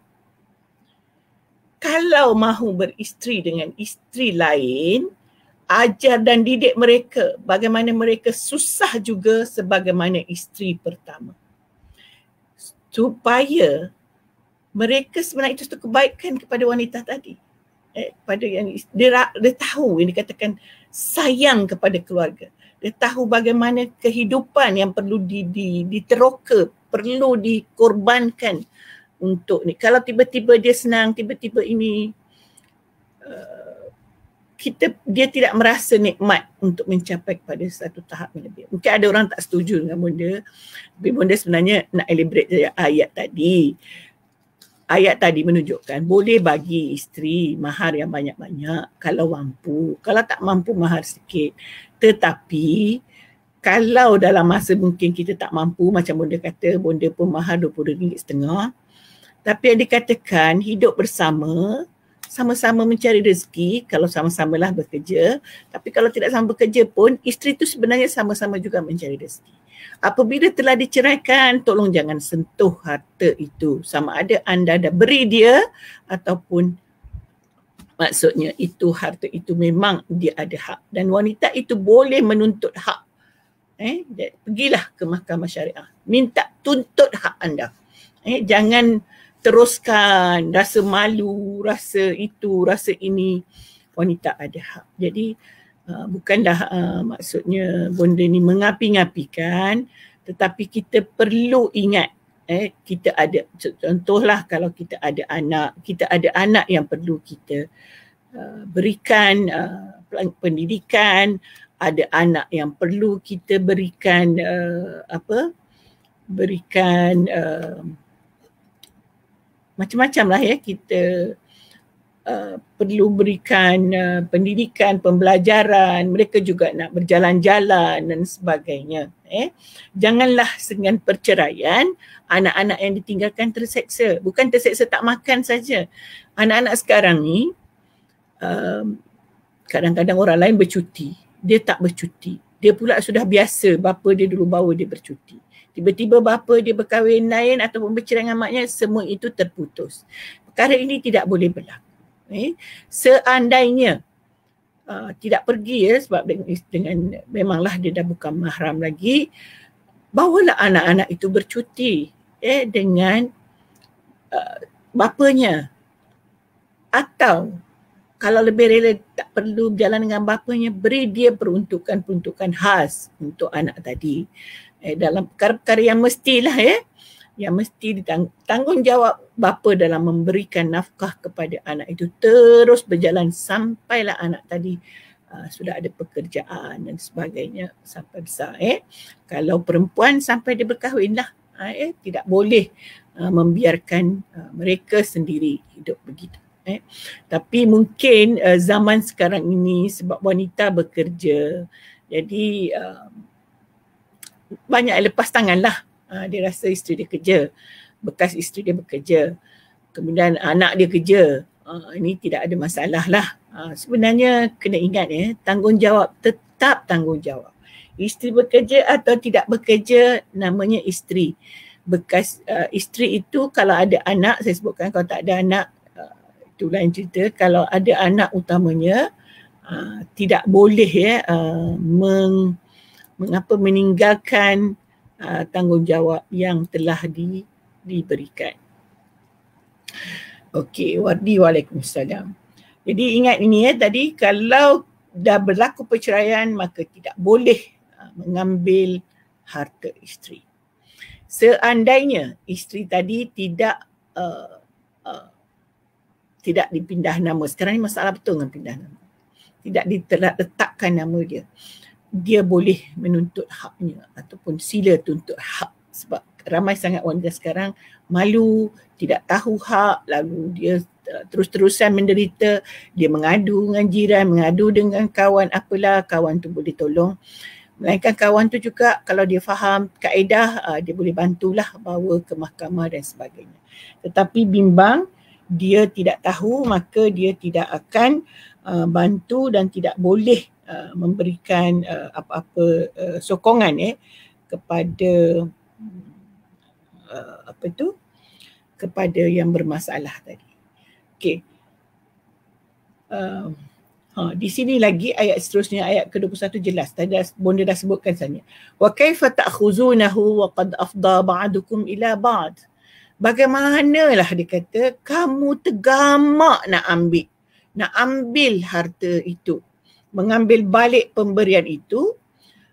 Kalau mahu beristeri dengan isteri lain, ajar dan didik mereka bagaimana mereka susah juga sebagaimana isteri pertama. Supaya mereka sebenarnya itu kebaikan kepada wanita tadi. Pada yang dia tahu, yang dikatakan sayang kepada keluarga. Dia tahu bagaimana kehidupan yang perlu diteroka, perlu dikorbankan untuk ni. Kalau tiba-tiba dia senang, tiba-tiba ini dia tidak merasa nikmat untuk mencapai kepada satu tahap yang lebih. Mungkin ada orang tak setuju dengan Bonda, tapi Bonda sebenarnya nak elaborate ayat tadi. Ayat tadi menunjukkan boleh bagi isteri mahar yang banyak-banyak kalau mampu. Kalau tak mampu, mahar sikit. Tetapi kalau dalam masa mungkin kita tak mampu, macam Bonda kata, Bonda pun mahar RM20.50. Tapi yang dikatakan hidup bersama, sama-sama mencari rezeki, kalau sama-samalah bekerja. Tapi kalau tidak sama bekerja pun, isteri itu sebenarnya sama-sama juga mencari rezeki. Apabila telah diceraikan, tolong jangan sentuh harta itu. Sama ada anda dah beri dia ataupun maksudnya itu harta itu memang dia ada hak. Dan wanita itu boleh menuntut hak. Pergilah ke mahkamah syariah. Minta tuntut hak anda. Jangan teruskan rasa malu, rasa itu, rasa ini. Wanita ada hak. Jadi bukanlah maksudnya Bonda ni mengapi-ngapikan, tetapi kita perlu ingat kita ada, contohlah kalau kita ada anak yang perlu kita berikan pendidikan, ada anak yang perlu kita berikan macam-macam lah ya, kita perlu berikan pendidikan, pembelajaran, mereka juga nak berjalan-jalan dan sebagainya. Janganlah dengan perceraian anak-anak yang ditinggalkan terseksa. Bukan terseksa tak makan saja. Anak-anak sekarang ni kadang-kadang orang lain bercuti, dia tak bercuti. Dia pula sudah biasa bapa dia dulu bawa dia bercuti. Tiba-tiba bapa dia berkahwin lain ataupun bercerai dengan maknya, semua itu terputus. Perkara ini tidak boleh berlaku. Seandainya tidak pergi sebab dengan memanglah dia dah bukan mahram lagi, bawalah anak-anak itu bercuti dengan bapanya. Atau kalau lebih rela tak perlu berjalan dengan bapanya, beri dia peruntukan-peruntukan khas untuk anak tadi. Dalam perkara-perkara yang mestilah yang mesti tanggungjawab bapa dalam memberikan nafkah kepada anak itu terus berjalan sampailah anak tadi sudah ada pekerjaan dan sebagainya sampai besar. Kalau perempuan sampai dia berkahwin lah, tidak boleh membiarkan mereka sendiri hidup begitu. Tapi mungkin zaman sekarang ini sebab wanita bekerja, jadi banyak lepas tangan lah. Dia rasa isteri dia kerja, bekas isteri dia bekerja, kemudian anak dia kerja. Ini tidak ada masalah lah. Sebenarnya kena ingat tanggungjawab tetap tanggungjawab. Isteri bekerja atau tidak bekerja namanya isteri. Bekas isteri itu kalau ada anak, saya sebutkan kalau tak ada anak itu lain cerita. Kalau ada anak utamanya tidak boleh meninggalkan tanggungjawab yang telah diberikan. Okey, Wardi, waalaikumsalam. Jadi ingat ini tadi kalau dah berlaku perceraian maka tidak boleh mengambil harta isteri. Seandainya isteri tadi tidak dipindah nama. Sekarang ni masalah betul dengan pindah nama. Tidak diletakkan nama dia. Dia boleh menuntut haknya ataupun sila tuntut hak. Sebab ramai sangat wanita sekarang malu, tidak tahu hak, lalu dia terus-terusan menderita. Dia mengadu dengan jiran, mengadu dengan kawan, apalah kawan tu boleh tolong. Melainkan kawan tu juga kalau dia faham kaedah, dia boleh bantulah bawa ke mahkamah dan sebagainya. Tetapi bimbang dia tidak tahu, maka dia tidak akan bantu dan tidak boleh memberikan apa-apa sokongan kepada kepada yang bermasalah tadi. Okey. Di sini lagi ayat seterusnya, ayat ke-21 jelas. Tadi Bonda dah sebutkan saja. Wa kaifa ta'khuzunahu wa qad afda ba'dukum ila ba'd. Bagaimanalah dia kata kamu tergamak nak ambil harta itu, mengambil balik pemberian itu,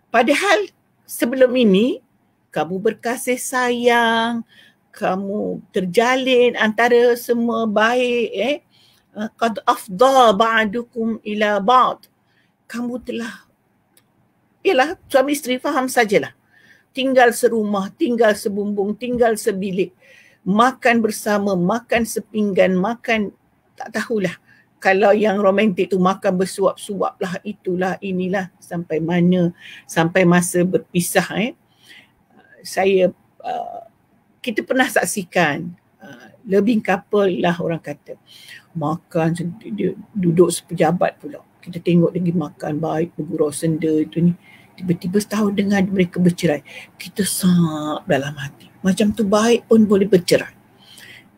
padahal sebelum ini kamu berkasih sayang, kamu terjalin antara semua baik. Qad afda ba'dukum ila ba'd. Kamu telah, ialah suami isteri faham sajalah, tinggal serumah, tinggal sebumbung, tinggal sebilik, makan bersama, makan sepinggan, makan tak tahulah. Kalau yang romantik tu makan bersuap-suap lah, itulah, inilah, sampai mana, sampai masa berpisah. Kita pernah saksikan lebih couple lah orang kata. Makan, dia duduk sepejabat pula. Kita tengok dia pergi makan baik, bergurau senda itu ni. Tiba-tiba setahun dengar mereka bercerai. Kita sap dalam hati. Macam tu baik pun boleh bercerai.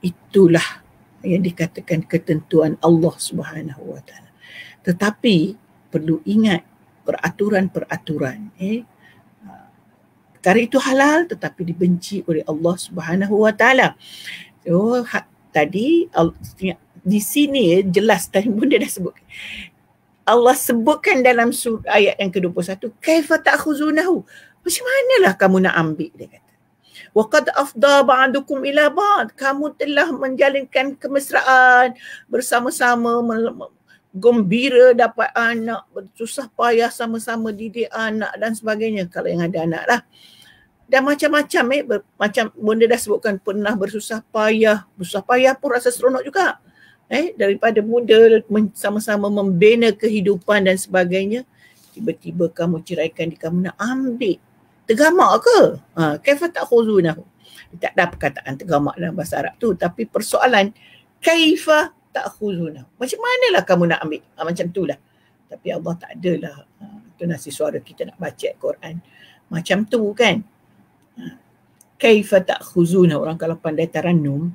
Itulah yang dikatakan ketentuan Allah Subhanahu Wa Taala. Tetapi perlu ingat peraturan-peraturan. Perkara itu halal tetapi dibenci oleh Allah Subhanahu Wa Taala. So tadi di sini jelas tadi Bunda dah sebutkan. Allah sebutkan dalam ayat yang ke-21, kaifa ta'khuzunahu. Macam manalah kamu nak ambil, dia kata. Wa qad afda ba'dukum ila ba'd. Kamu telah menjalinkan kemesraan bersama-sama, gembira dapat anak, bersusah payah sama-sama didik anak dan sebagainya kalau yang ada anak lah. Dan macam-macam macam Bunda dah sebutkan, pernah bersusah payah pun rasa seronok juga. Daripada muda sama-sama membina kehidupan dan sebagainya, tiba-tiba kamu ceraikan dia, kamu nak ambil. Tergamak ke? Kaifa ta'khuzunahu. Tak ada perkataan tergamak dalam bahasa Arab tu, tapi persoalan kaifa ta'khuzunahu. Macam manalah kamu nak ambil? Macam itulah. Tapi Allah tak adalah. Itu nasi suara kita nak baca Quran. Macam tu kan? Kaifa ta'khuzunahu. Orang kalau pandai tarannum,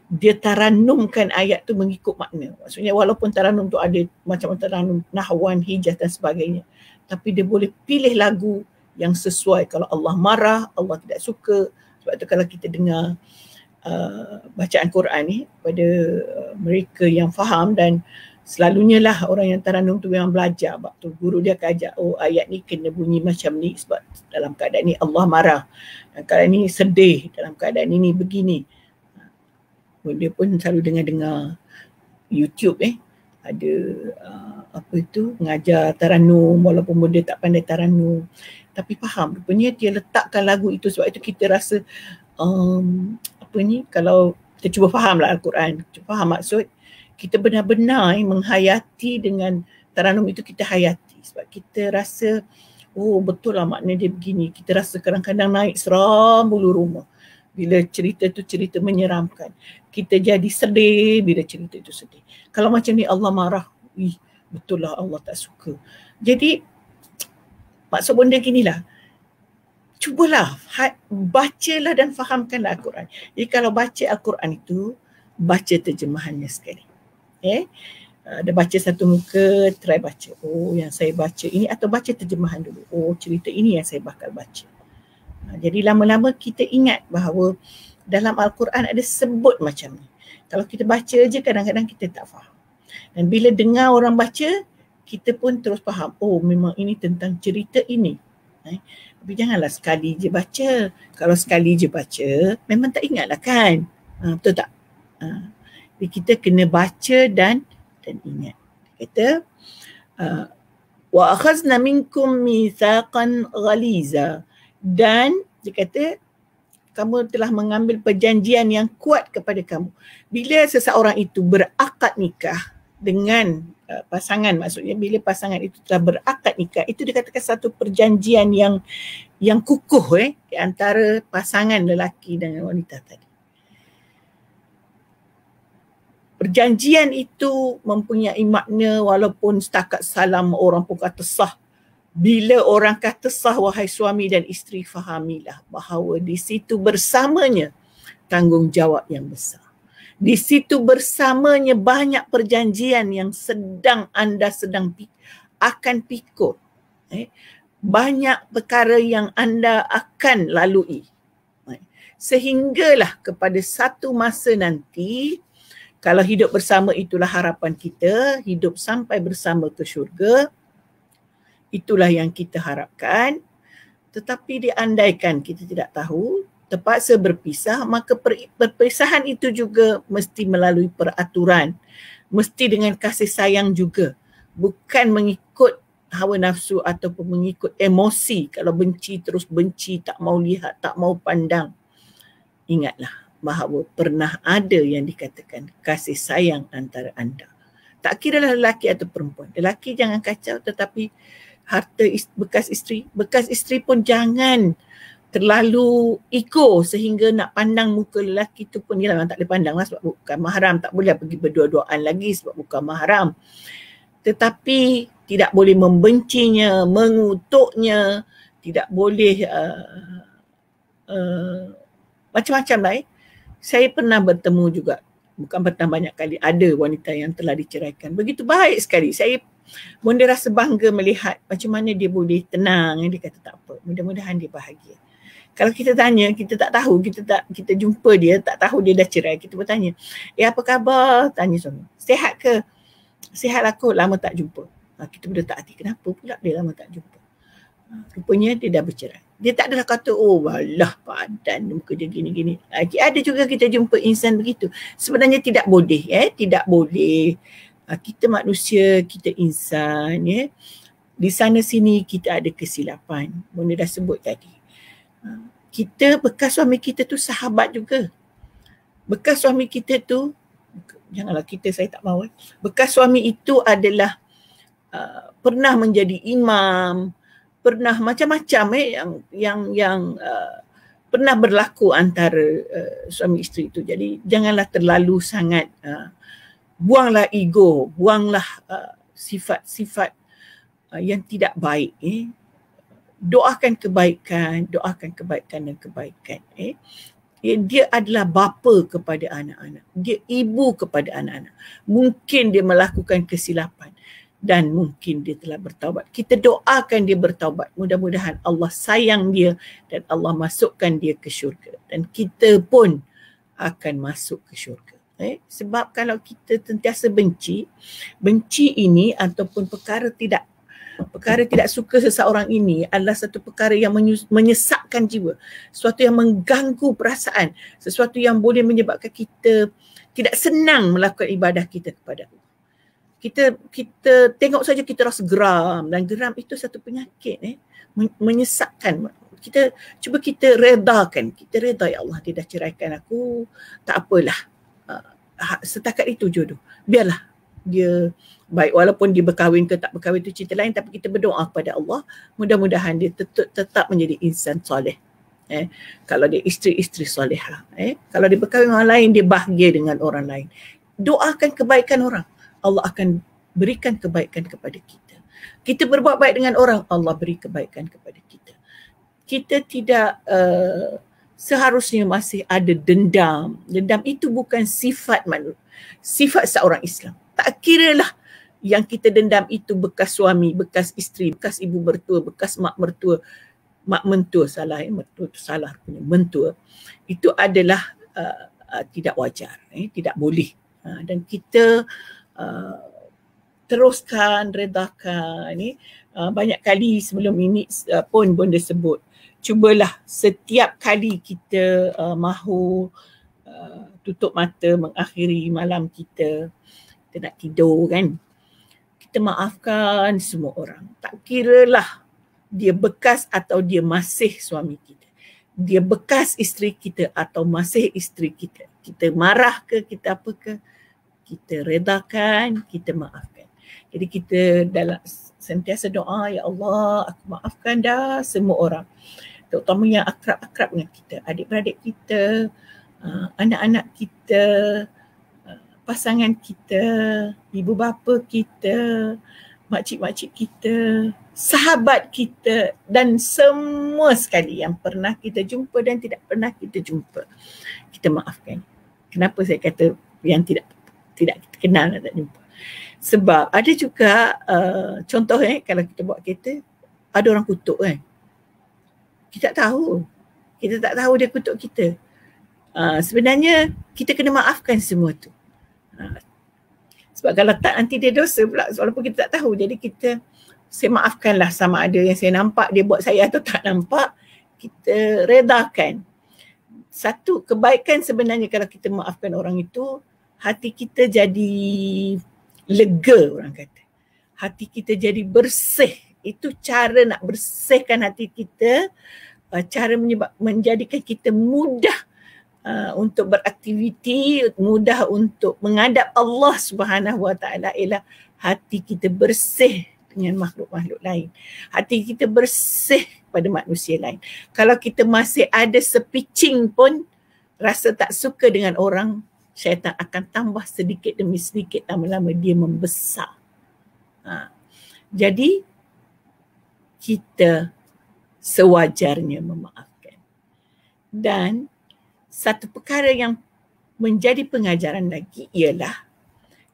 dia tarannumkan ayat tu mengikut makna. Maksudnya walaupun tarannum tu ada macam tarannum nahwan, hijaz dan sebagainya, tapi dia boleh pilih lagu yang sesuai. Kalau Allah marah, Allah tidak suka. Sebab tu kalau kita dengar bacaan Quran ni pada mereka yang faham, dan selalunya lah orang yang tarannum tu memang belajar. Sebab tu guru dia akan ajak, ayat ni kena bunyi macam ni sebab dalam keadaan ni Allah marah. Dalam keadaan ni sedih, dalam keadaan ini begini. Dia pun selalu dengar YouTube ada mengajar tarannum, walaupun dia tak pandai tarannum tapi faham. Rupanya dia letakkan lagu itu sebab itu kita rasa kalau kita cuba faham lah Al-Quran, cuba faham maksud, kita benar-benar menghayati dengan tarannum itu, kita hayati sebab kita rasa betul lah makna dia begini. Kita rasa kadang-kadang naik seram bulu rumah bila cerita tu cerita menyeramkan. Kita jadi sedih bila cerita itu sedih. Kalau macam ni Allah marah, Betul lah Allah tak suka. Jadi maksud benda ginilah, cubalah bacalah dan fahamkanlah Al-Quran. Jadi kalau baca Al-Quran itu, baca terjemahannya sekali. Dah baca satu muka, try baca. Oh, yang saya baca ini, atau baca terjemahan dulu. Oh, cerita ini yang saya bakal baca. Jadi lama-lama kita ingat bahawa dalam Al-Quran ada sebut macam ni. Kalau kita baca je kadang-kadang kita tak faham. Dan bila dengar orang baca, kita pun terus faham. Oh, memang ini tentang cerita ini. Tapi janganlah sekali je baca. Kalau sekali je baca, memang tak ingatlah kan? Betul tak? Jadi kita kena baca dan ingat. Dia kata, wa akhazna minkum mitsaqan ghaliza. Dan dia kata, kamu telah mengambil perjanjian yang kuat kepada kamu. Bila seseorang itu berakad nikah dengan pasangan, maksudnya bila pasangan itu telah berakad nikah, itu dikatakan satu perjanjian yang kukuh di antara pasangan lelaki dan wanita tadi. Perjanjian itu mempunyai makna walaupun setakat salam orang pun kata sah. Bila orang kata sah, wahai suami dan isteri, fahamilah bahawa di situ bersamanya tanggungjawab yang besar. Di situ bersamanya banyak perjanjian yang anda sedang akan pikul. Banyak perkara yang anda akan lalui. Sehinggalah kepada satu masa nanti, kalau hidup bersama itulah harapan kita, hidup sampai bersama ke syurga, itulah yang kita harapkan. Tetapi diandaikan kita tidak tahu, terpaksa berpisah, maka perpisahan itu juga mesti melalui peraturan. Mesti dengan kasih sayang juga. Bukan mengikut hawa nafsu ataupun mengikut emosi. Kalau benci, terus benci, tak mau lihat, tak mau pandang. Ingatlah bahawa pernah ada yang dikatakan kasih sayang antara anda. Tak kira lelaki atau perempuan. Lelaki jangan kacau, tetapi harta bekas isteri pun jangan terlalu ego sehingga nak pandang muka lelaki tu pun memang tak boleh pandang lah sebab bukan mahram. Tak boleh pergi berdua-duaan lagi sebab bukan mahram. Tetapi tidak boleh membencinya, mengutuknya, tidak boleh macam-macam lah. Saya pernah bertemu juga, bukan pernah banyak kali, ada wanita yang telah diceraikan. Begitu baik sekali. Saya pun dia rasa bangga melihat macam mana dia boleh tenang. Dia kata tak apa, mudah-mudahan dia bahagia. Kalau kita tanya, kita tak tahu, kita jumpa dia, tak tahu dia dah cerai, kita bertanya, apa khabar? Tanya suami, sihat ke? Sihat lah kot, lama tak jumpa. Kita berdetak hati, kenapa pula dia lama tak jumpa? Rupanya dia dah bercerai. Dia tak adalah kata, oh walah padan muka dia gini-gini. Ada juga kita jumpa insan begitu. Sebenarnya tidak boleh. Tidak boleh. Kita manusia, kita insan. Di sana sini kita ada kesilapan. Bunda dah sebut tadi. Kita, bekas suami kita tu sahabat juga. Bekas suami kita tu, janganlah kita, saya tak mahu. Bekas suami itu adalah pernah menjadi imam, pernah macam-macam yang pernah berlaku antara suami isteri itu. Jadi janganlah terlalu sangat buanglah ego, buanglah sifat-sifat yang tidak baik. Doakan kebaikan dan kebaikan. Dia adalah bapa kepada anak-anak. Dia ibu kepada anak-anak. Mungkin dia melakukan kesilapan dan mungkin dia telah bertaubat. Kita doakan dia bertaubat. Mudah-mudahan Allah sayang dia dan Allah masukkan dia ke syurga. Dan kita pun akan masuk ke syurga. Sebab kalau kita sentiasa benci ini ataupun perkara tidak suka seseorang ini adalah satu perkara yang menyesakkan jiwa. Sesuatu yang mengganggu perasaan. Sesuatu yang boleh menyebabkan kita tidak senang melakukan ibadah kita kepada Allah. Kita tengok saja kita rasa geram, dan geram itu satu penyakit menyesakkan. Cuba kita redakan. Kita reda, ya Allah dia dah ceraikan aku, tak apalah. Setakat itu jodoh. Biarlah dia baik, walaupun dia berkahwin ke tak berkahwin itu cerita lain, tapi kita berdoa kepada Allah mudah-mudahan dia tetap menjadi insan soleh. Kalau dia isteri solehah, kalau dia berkahwin dengan orang lain, dia bahagia dengan orang lain. Doakan kebaikan orang, Allah akan berikan kebaikan kepada kita. Kita berbuat baik dengan orang, Allah beri kebaikan kepada kita. Kita tidak seharusnya masih ada dendam. Dendam itu bukan sifat manusia, sifat seorang Islam. Tak kiralah yang kita dendam itu bekas suami, bekas isteri, bekas ibu mertua, bekas mak mertua. Mak mentua salah, mertua itu salah punya, mentua. Itu adalah tidak wajar, tidak boleh. Dan kita teruskan, redakan. Banyak kali sebelum ini pun Bonda sebut, cubalah setiap kali kita mahu tutup mata mengakhiri malam kita nak tidur kan, kita maafkan semua orang. Tak kiralah dia bekas atau dia masih suami kita, dia bekas isteri kita atau masih isteri kita. Kita marah ke, kita apa ke, kita redakan, kita maafkan. Jadi kita dalam sentiasa doa, ya Allah, aku maafkan dah semua orang, terutama yang akrab-akrab dengan kita, adik-beradik kita, anak-anak kita, pasangan kita, ibu bapa kita, makcik-makcik kita, sahabat kita dan semua sekali yang pernah kita jumpa dan tidak pernah kita jumpa. Kita maafkan. Kenapa saya kata yang tidak kita kenal dan tak jumpa? Sebab ada juga contoh kalau kita buat kereta, ada orang kutuk kan. Kita tak tahu. Kita tak tahu dia kutuk kita. Sebenarnya kita kena maafkan semua tu. Sebab kalau tak nanti dia dosa pula walaupun kita tak tahu. Jadi saya maafkanlah, sama ada yang saya nampak dia buat saya atau tak nampak, kita redakan. Satu kebaikan sebenarnya kalau kita maafkan orang itu, hati kita jadi lega, orang kata. Hati kita jadi bersih. Itu cara nak bersihkan hati kita, cara menjadikan kita mudah untuk beraktiviti, mudah untuk menghadap Allah Subhanahu Wa Taala ialah hati kita bersih dengan makhluk-makhluk lain. Hati kita bersih pada manusia lain. Kalau kita masih ada sepicing pun rasa tak suka dengan orang, syaitan akan tambah sedikit demi sedikit, lama-lama dia membesar. Jadi kita sewajarnya memaafkan. Dan satu perkara yang menjadi pengajaran lagi ialah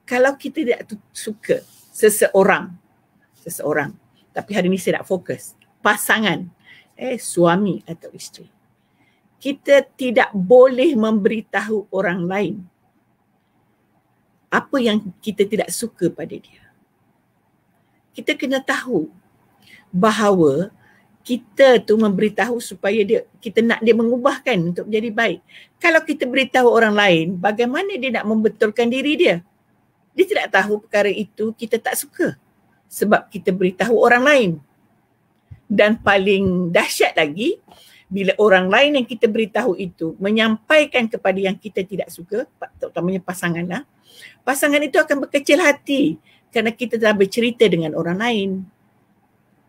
kalau kita tidak suka seseorang, tapi hari ini saya nak fokus, pasangan, suami atau isteri, kita tidak boleh memberitahu orang lain apa yang kita tidak suka pada dia. Kita kena tahu bahawa kita tu memberitahu supaya kita nak dia mengubahkan untuk menjadi baik. Kalau kita beritahu orang lain, bagaimana dia nak membetulkan diri dia? Dia tidak tahu perkara itu kita tak suka sebab kita beritahu orang lain. Dan paling dahsyat lagi, bila orang lain yang kita beritahu itu menyampaikan kepada yang kita tidak suka, terutamanya pasangan lah, pasangan itu akan berkecil hati kerana kita telah bercerita dengan orang lain.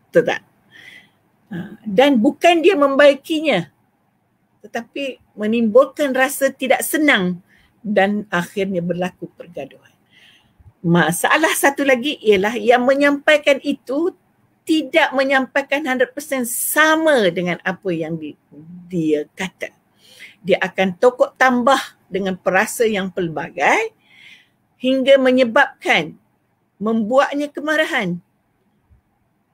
Betul tak? Dan bukan dia membaikinya, tetapi menimbulkan rasa tidak senang dan akhirnya berlaku pergaduhan. Masalah satu lagi ialah yang menyampaikan itu tidak menyampaikan 100% sama dengan apa yang dia kata. Dia akan tokok tambah dengan perasa yang pelbagai hingga menyebabkan membuatnya kemarahan.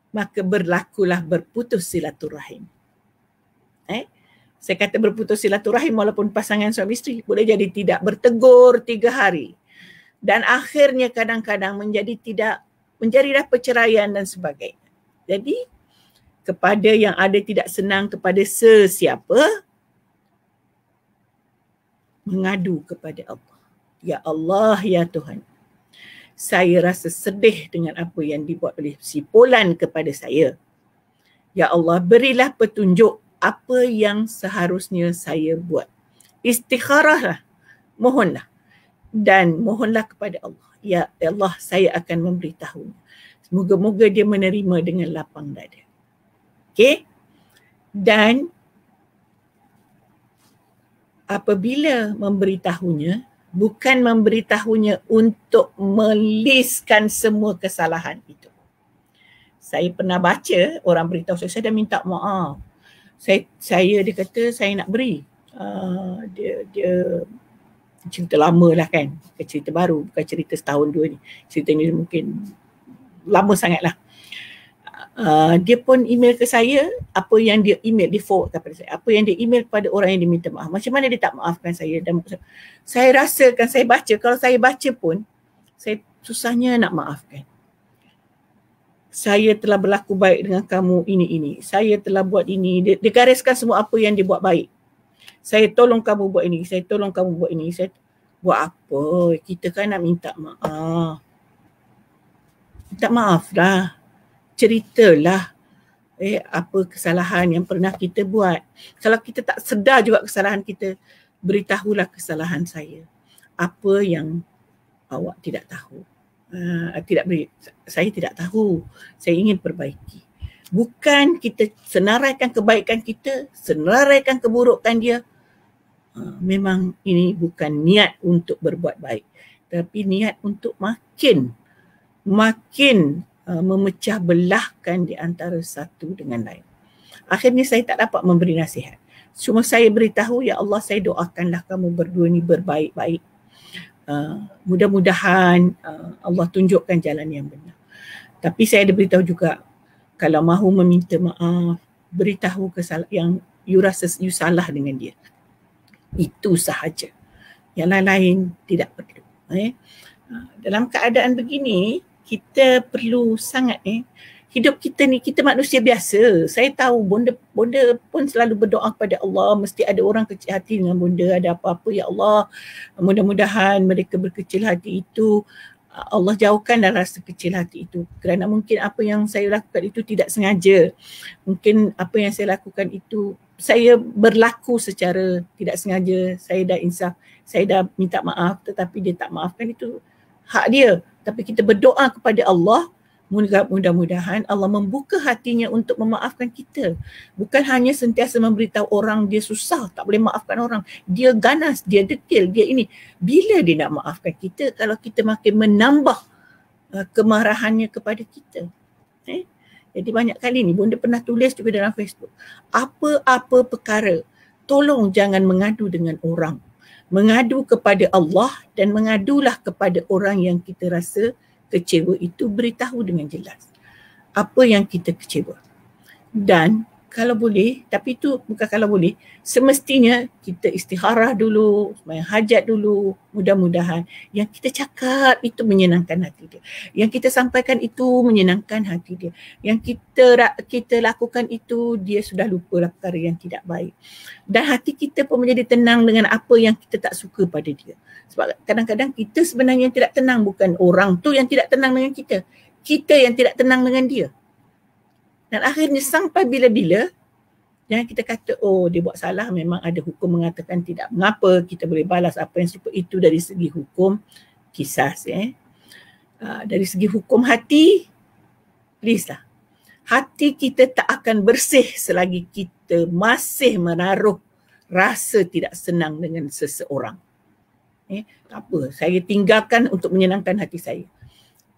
Maka berlakulah berputus silaturahim. Saya kata berputus silaturahim walaupun pasangan suami isteri, boleh jadi tidak bertegur 3 hari. Dan akhirnya kadang-kadang menjadilah perceraian dan sebagainya. Jadi kepada yang ada tidak senang kepada sesiapa, mengadu kepada Allah. Ya Allah, ya Tuhan, saya rasa sedih dengan apa yang dibuat oleh si Fulan kepada saya. Ya Allah, berilah petunjuk apa yang seharusnya saya buat. Istikharahlah, mohonlah. Dan mohonlah kepada Allah. Ya Allah, saya akan memberitahunya. Semoga-moga dia menerima dengan lapang dada. Okey? Dan apabila memberitahunya, bukan memberitahunya untuk melistkan semua kesalahan itu. Saya pernah baca orang beritahu saya dah minta maaf. Dia kata saya nak beri. Dia cerita lama lah kan, cerita baru, bukan cerita setahun dua ni. Cerita ni mungkin lama sangat lah. Dia pun email ke saya, apa yang dia email, dia forward kepada saya, apa yang dia email kepada orang yang dia minta maaf. Macam mana dia tak maafkan saya? Dan saya rasakan, saya baca, kalau saya baca pun, saya susahnya nak maafkan. Saya telah berlaku baik dengan kamu ini. Saya telah buat ini. Dia gariskan semua apa yang dia buat baik. Saya tolong kamu buat ini. Saya tolong kamu buat ini. Saya buat apa? Kita kan nak minta maaf. Minta maaf lah. Ceritalah apa kesalahan yang pernah kita buat. Kalau kita tak sedar juga kesalahan kita, beritahulah kesalahan saya. Apa yang awak tidak tahu. Saya tidak tahu. Saya ingin perbaiki. Bukan kita senaraikan kebaikan kita, senaraikan keburukan dia. Memang ini bukan niat untuk berbuat baik, tapi niat untuk makin memecah belahkan di antara satu dengan lain. Akhirnya saya tak dapat memberi nasihat. Cuma saya beritahu, ya Allah, saya doakanlah kamu berdua ni berbaik-baik. Mudah-mudahan Allah tunjukkan jalan yang benar. Tapi saya ada beritahu juga, kalau mahu meminta maaf, beritahu yang you rasa you salah dengan dia. Itu sahaja. Yang lain-lain tidak perlu. Dalam keadaan begini, kita perlu sangat hidup kita ni, kita manusia biasa. Saya tahu bonda pun selalu berdoa kepada Allah. Mesti ada orang kecil hati dengan bonda. Ada apa-apa, ya Allah, mudah-mudahan mereka berkecil hati itu, Allah jauhkan dari rasa kecil hati itu. Kerana mungkin apa yang saya lakukan itu tidak sengaja. Mungkin apa yang saya lakukan itu, saya berlaku secara tidak sengaja. Saya dah insaf, saya dah minta maaf, tetapi dia tak maafkan, itu hak dia. Tapi kita berdoa kepada Allah, mudah-mudahan Allah membuka hatinya untuk memaafkan kita. Bukan hanya sentiasa memberitahu orang dia susah, tak boleh maafkan orang. Dia ganas, dia degil, dia ini. Bila dia nak maafkan kita kalau kita makin menambah kemarahannya kepada kita? Jadi banyak kali ni, bonda pernah tulis juga dalam Facebook. Apa-apa perkara, tolong jangan mengadu dengan orang. Mengadu kepada Allah dan mengadulah kepada orang yang kita rasa kecewa itu, beritahu dengan jelas apa yang kita kecewa. Dan kalau boleh, tapi itu bukan kalau boleh, semestinya kita istikharah dulu, sembahyang hajat dulu. Mudah-mudahan yang kita cakap itu menyenangkan hati dia. Yang kita sampaikan itu menyenangkan hati dia. Yang kita lakukan itu, dia sudah lupalah perkara yang tidak baik. Dan hati kita pun menjadi tenang dengan apa yang kita tak suka pada dia. Sebab kadang-kadang kita sebenarnya yang tidak tenang, bukan orang tu yang tidak tenang dengan kita. Kita yang tidak tenang dengan dia. Dan akhirnya sampai bila-bila, jangan kita kata, oh dia buat salah, memang ada hukum mengatakan tidak mengapa, kita boleh balas apa yang serupa. Itu dari segi hukum kisas. Dari segi hukum hati, please lah. Hati kita tak akan bersih selagi kita masih menaruh rasa tidak senang dengan seseorang. Tak apa, saya tinggalkan untuk menyenangkan hati saya.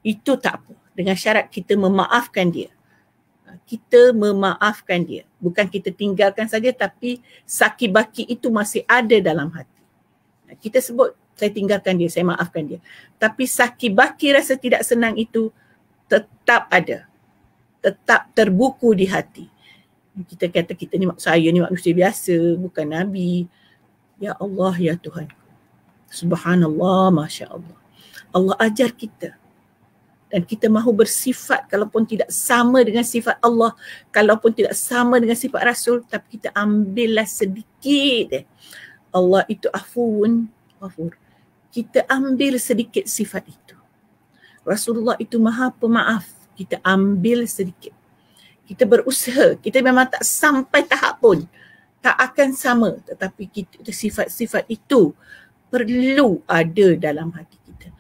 Itu tak apa. Dengan syarat kita memaafkan dia. Kita memaafkan dia. Bukan kita tinggalkan saja, tapi saki-baki itu masih ada dalam hati. Kita sebut, saya tinggalkan dia, saya maafkan dia. Tapi saki-baki rasa tidak senang itu tetap ada. Tetap terbuku di hati. Kita kata saya ni manusia biasa, bukan Nabi. Ya Allah, ya Tuhan. Subhanallah, Masya Allah. Allah ajar kita. Dan kita mahu bersifat, kalaupun tidak sama dengan sifat Allah, kalaupun tidak sama dengan sifat Rasul, tapi kita ambillah sedikit. Allah itu afuun, ghafur. Kita ambil sedikit sifat itu. Rasulullah itu maha pemaaf. Kita ambil sedikit. Kita berusaha. Kita memang tak sampai tahap pun. Tak akan sama. Tetapi sifat-sifat itu perlu ada dalam hati kita.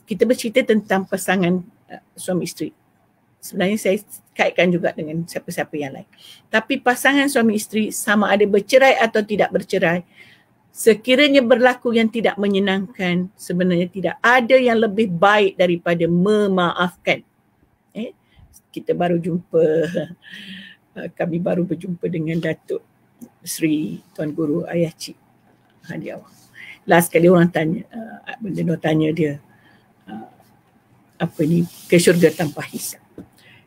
Kita bercerita tentang pasangan suami isteri. Sebenarnya saya kaitkan juga dengan siapa-siapa yang lain. Tapi pasangan suami isteri, sama ada bercerai atau tidak bercerai, Sekiranya berlaku yang tidak menyenangkan, sebenarnya tidak ada yang lebih baik daripada memaafkan. Kita baru jumpa, kami baru berjumpa dengan Datuk Sri Tuan Guru Ayah Cik Hadiah. Last kali orang tanya, benda tanya dia, ke syurga tanpa hisab.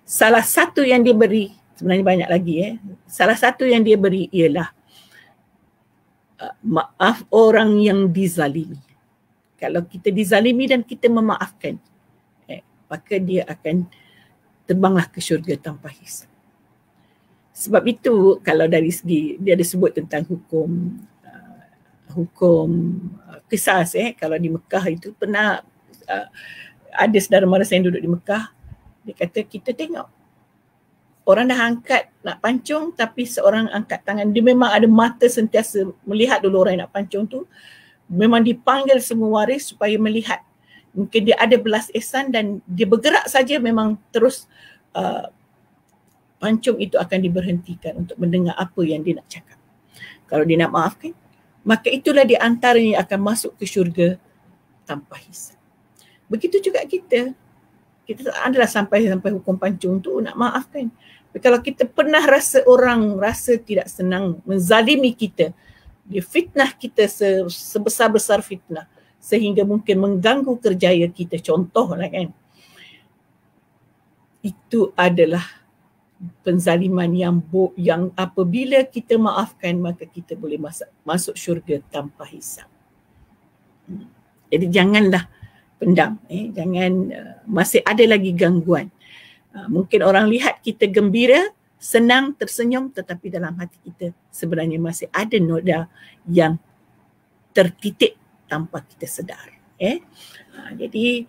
Salah satu yang dia beri, sebenarnya banyak lagi salah satu yang dia beri ialah maaf orang yang dizalimi. Kalau kita dizalimi dan kita memaafkan, maka dia akan terbanglah ke syurga tanpa hisab. Sebab itu kalau dari segi dia ada sebut tentang hukum qisas, kalau di Mekah itu pernah ada saudara mara saya yang duduk di Mekah, dia kata kita tengok orang dah angkat nak pancung, tapi seorang angkat tangan, dia memang ada mata sentiasa melihat dulu orang yang nak pancung tu, memang dipanggil semua waris supaya melihat. Mungkin dia ada belas ihsan dan dia bergerak saja memang terus pancung itu akan diberhentikan untuk mendengar apa yang dia nak cakap. Kalau dia nak maafkan, maka itulah di antara yang akan masuk ke syurga tanpa hisab. Begitu juga kita adalah sampai hukum pancung tu nak maafkan. Tapi kalau kita pernah rasa orang rasa tidak senang menzalimi kita, dia fitnah kita sebesar-besar fitnah sehingga mungkin mengganggu kerjaya kita, contohlah kan, itu adalah penzaliman yang apabila kita maafkan maka kita boleh masuk syurga tanpa hisab. Jadi janganlah pendam, jangan masih ada lagi gangguan. Mungkin orang lihat kita gembira, senang, tersenyum, tetapi dalam hati kita sebenarnya masih ada noda yang tertitik tanpa kita sedar. Jadi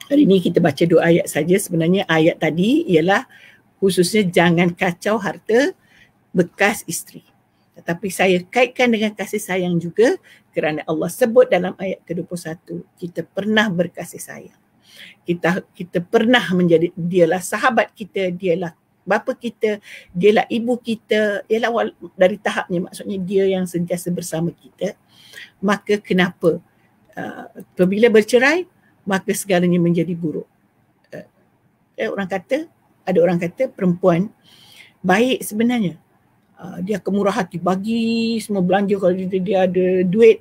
hari ini kita baca 2 ayat saja. Sebenarnya ayat tadi ialah khususnya jangan kacau harta bekas isteri. Tetapi saya kaitkan dengan kasih sayang juga kerana Allah sebut dalam ayat ke-21, kita pernah berkasih sayang. Kita pernah menjadi, dialah sahabat kita, dialah bapa kita, dialah ibu kita, ialah dari tahapnya, maksudnya dia yang sentiasa bersama kita. Maka kenapa apabila bercerai maka segalanya menjadi buruk? Ada orang kata perempuan baik sebenarnya. Dia kemurah hati, bagi semua belanja kalau dia ada duit.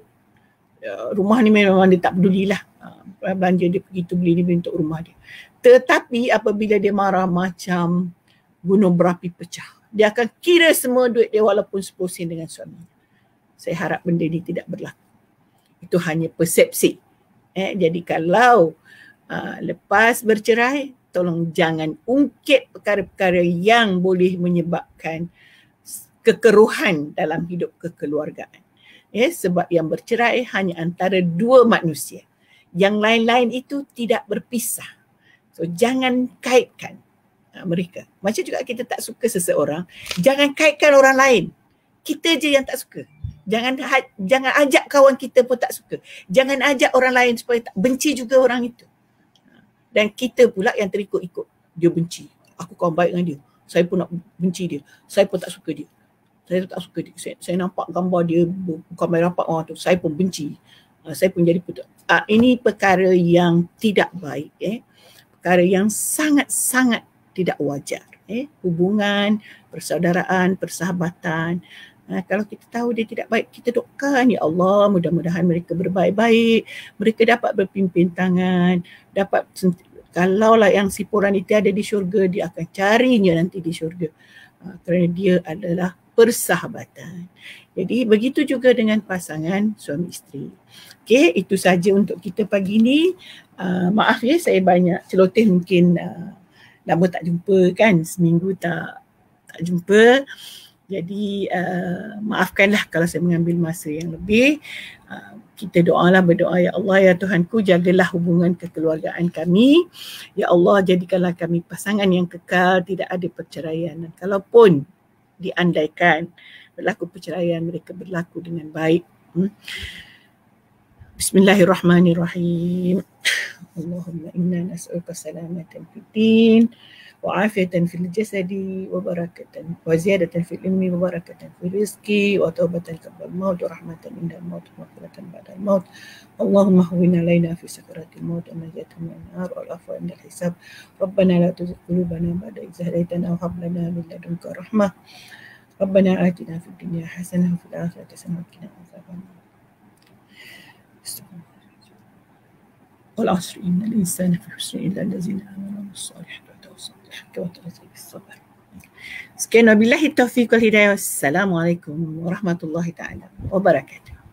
Rumah ni memang dia tak pedulilah. Belanja dia pergi tu beli ni untuk rumah dia. Tetapi apabila dia marah macam gunung berapi pecah, dia akan kira semua duit dia walaupun sepusin dengan suaminya. Saya harap benda ni tidak berlaku. Itu hanya persepsi. Jadi kalau lepas bercerai, tolong jangan ungkit perkara-perkara yang boleh menyebabkan kekeruhan dalam hidup kekeluargaan. Sebab yang bercerai hanya antara 2 manusia. Yang lain-lain itu tidak berpisah. So jangan kaitkan mereka. Macam juga kita tak suka seseorang, jangan kaitkan orang lain. Kita je yang tak suka. Jangan ajak kawan kita pun tak suka. Jangan ajak orang lain supaya tak benci juga orang itu. Dan kita pula yang terikut-ikut. Dia benci. Aku kawan baik dengan dia. Saya pun nak benci dia. Saya pun tak suka dia. Saya tak suka dia. Saya nampak gambar dia bukan main rapat orang tu. Saya pun benci. Saya pun jadi putus. Ini perkara yang tidak baik. Perkara yang sangat-sangat tidak wajar. Hubungan, persaudaraan, persahabatan. Kalau kita tahu dia tidak baik, kita doakan, ya Allah, mudah-mudahan mereka berbaik-baik, mereka dapat berpimpin tangan, dapat, kalaulah yang si Poran itu ada di syurga, dia akan carinya nanti di syurga, kerana dia adalah persahabatan. Jadi begitu juga dengan pasangan suami isteri. Okey, itu saja untuk kita pagi ni. Maaf ya, saya banyak celoteh, mungkin lama tak jumpa kan, seminggu tak jumpa. Jadi maafkanlah kalau saya mengambil masa yang lebih. Kita berdoa, ya Allah, ya Tuhanku, jagalah hubungan kekeluargaan kami. Ya Allah, jadikanlah kami pasangan yang kekal, tidak ada perceraian. Dan kalaupun diandaikan berlaku perceraian, mereka berlaku dengan baik. Bismillahirrahmanirrahim. Allahumma inna nas'aluka salamatan fid din وعافية في الجسد وبركة وزيادة في العلم وبركة في الرزق وتوبة قبل الموت ورحمة عند الموت ومغفرة بعد الموت. اللهم هون علينا في سكرات الموت ونجاة من النار والعفو عند الحساب. ربنا لا تزغ قلوبنا بعد إذ هديتنا وهب لنا من لدنك رحمة. ربنا آتنا في الدنيا حسنة وفي الآخرة حسنة وقنا عذاب النار. والعصر إن الإنسان في خسر إلا الذين آمنوا بالصالحات وتواصوا بالحق وتواصوا بالصبر. Sekian wabillahi taufiq wal hidayah. Wassalamualaikum warahmatullahi taala wabarakatuh.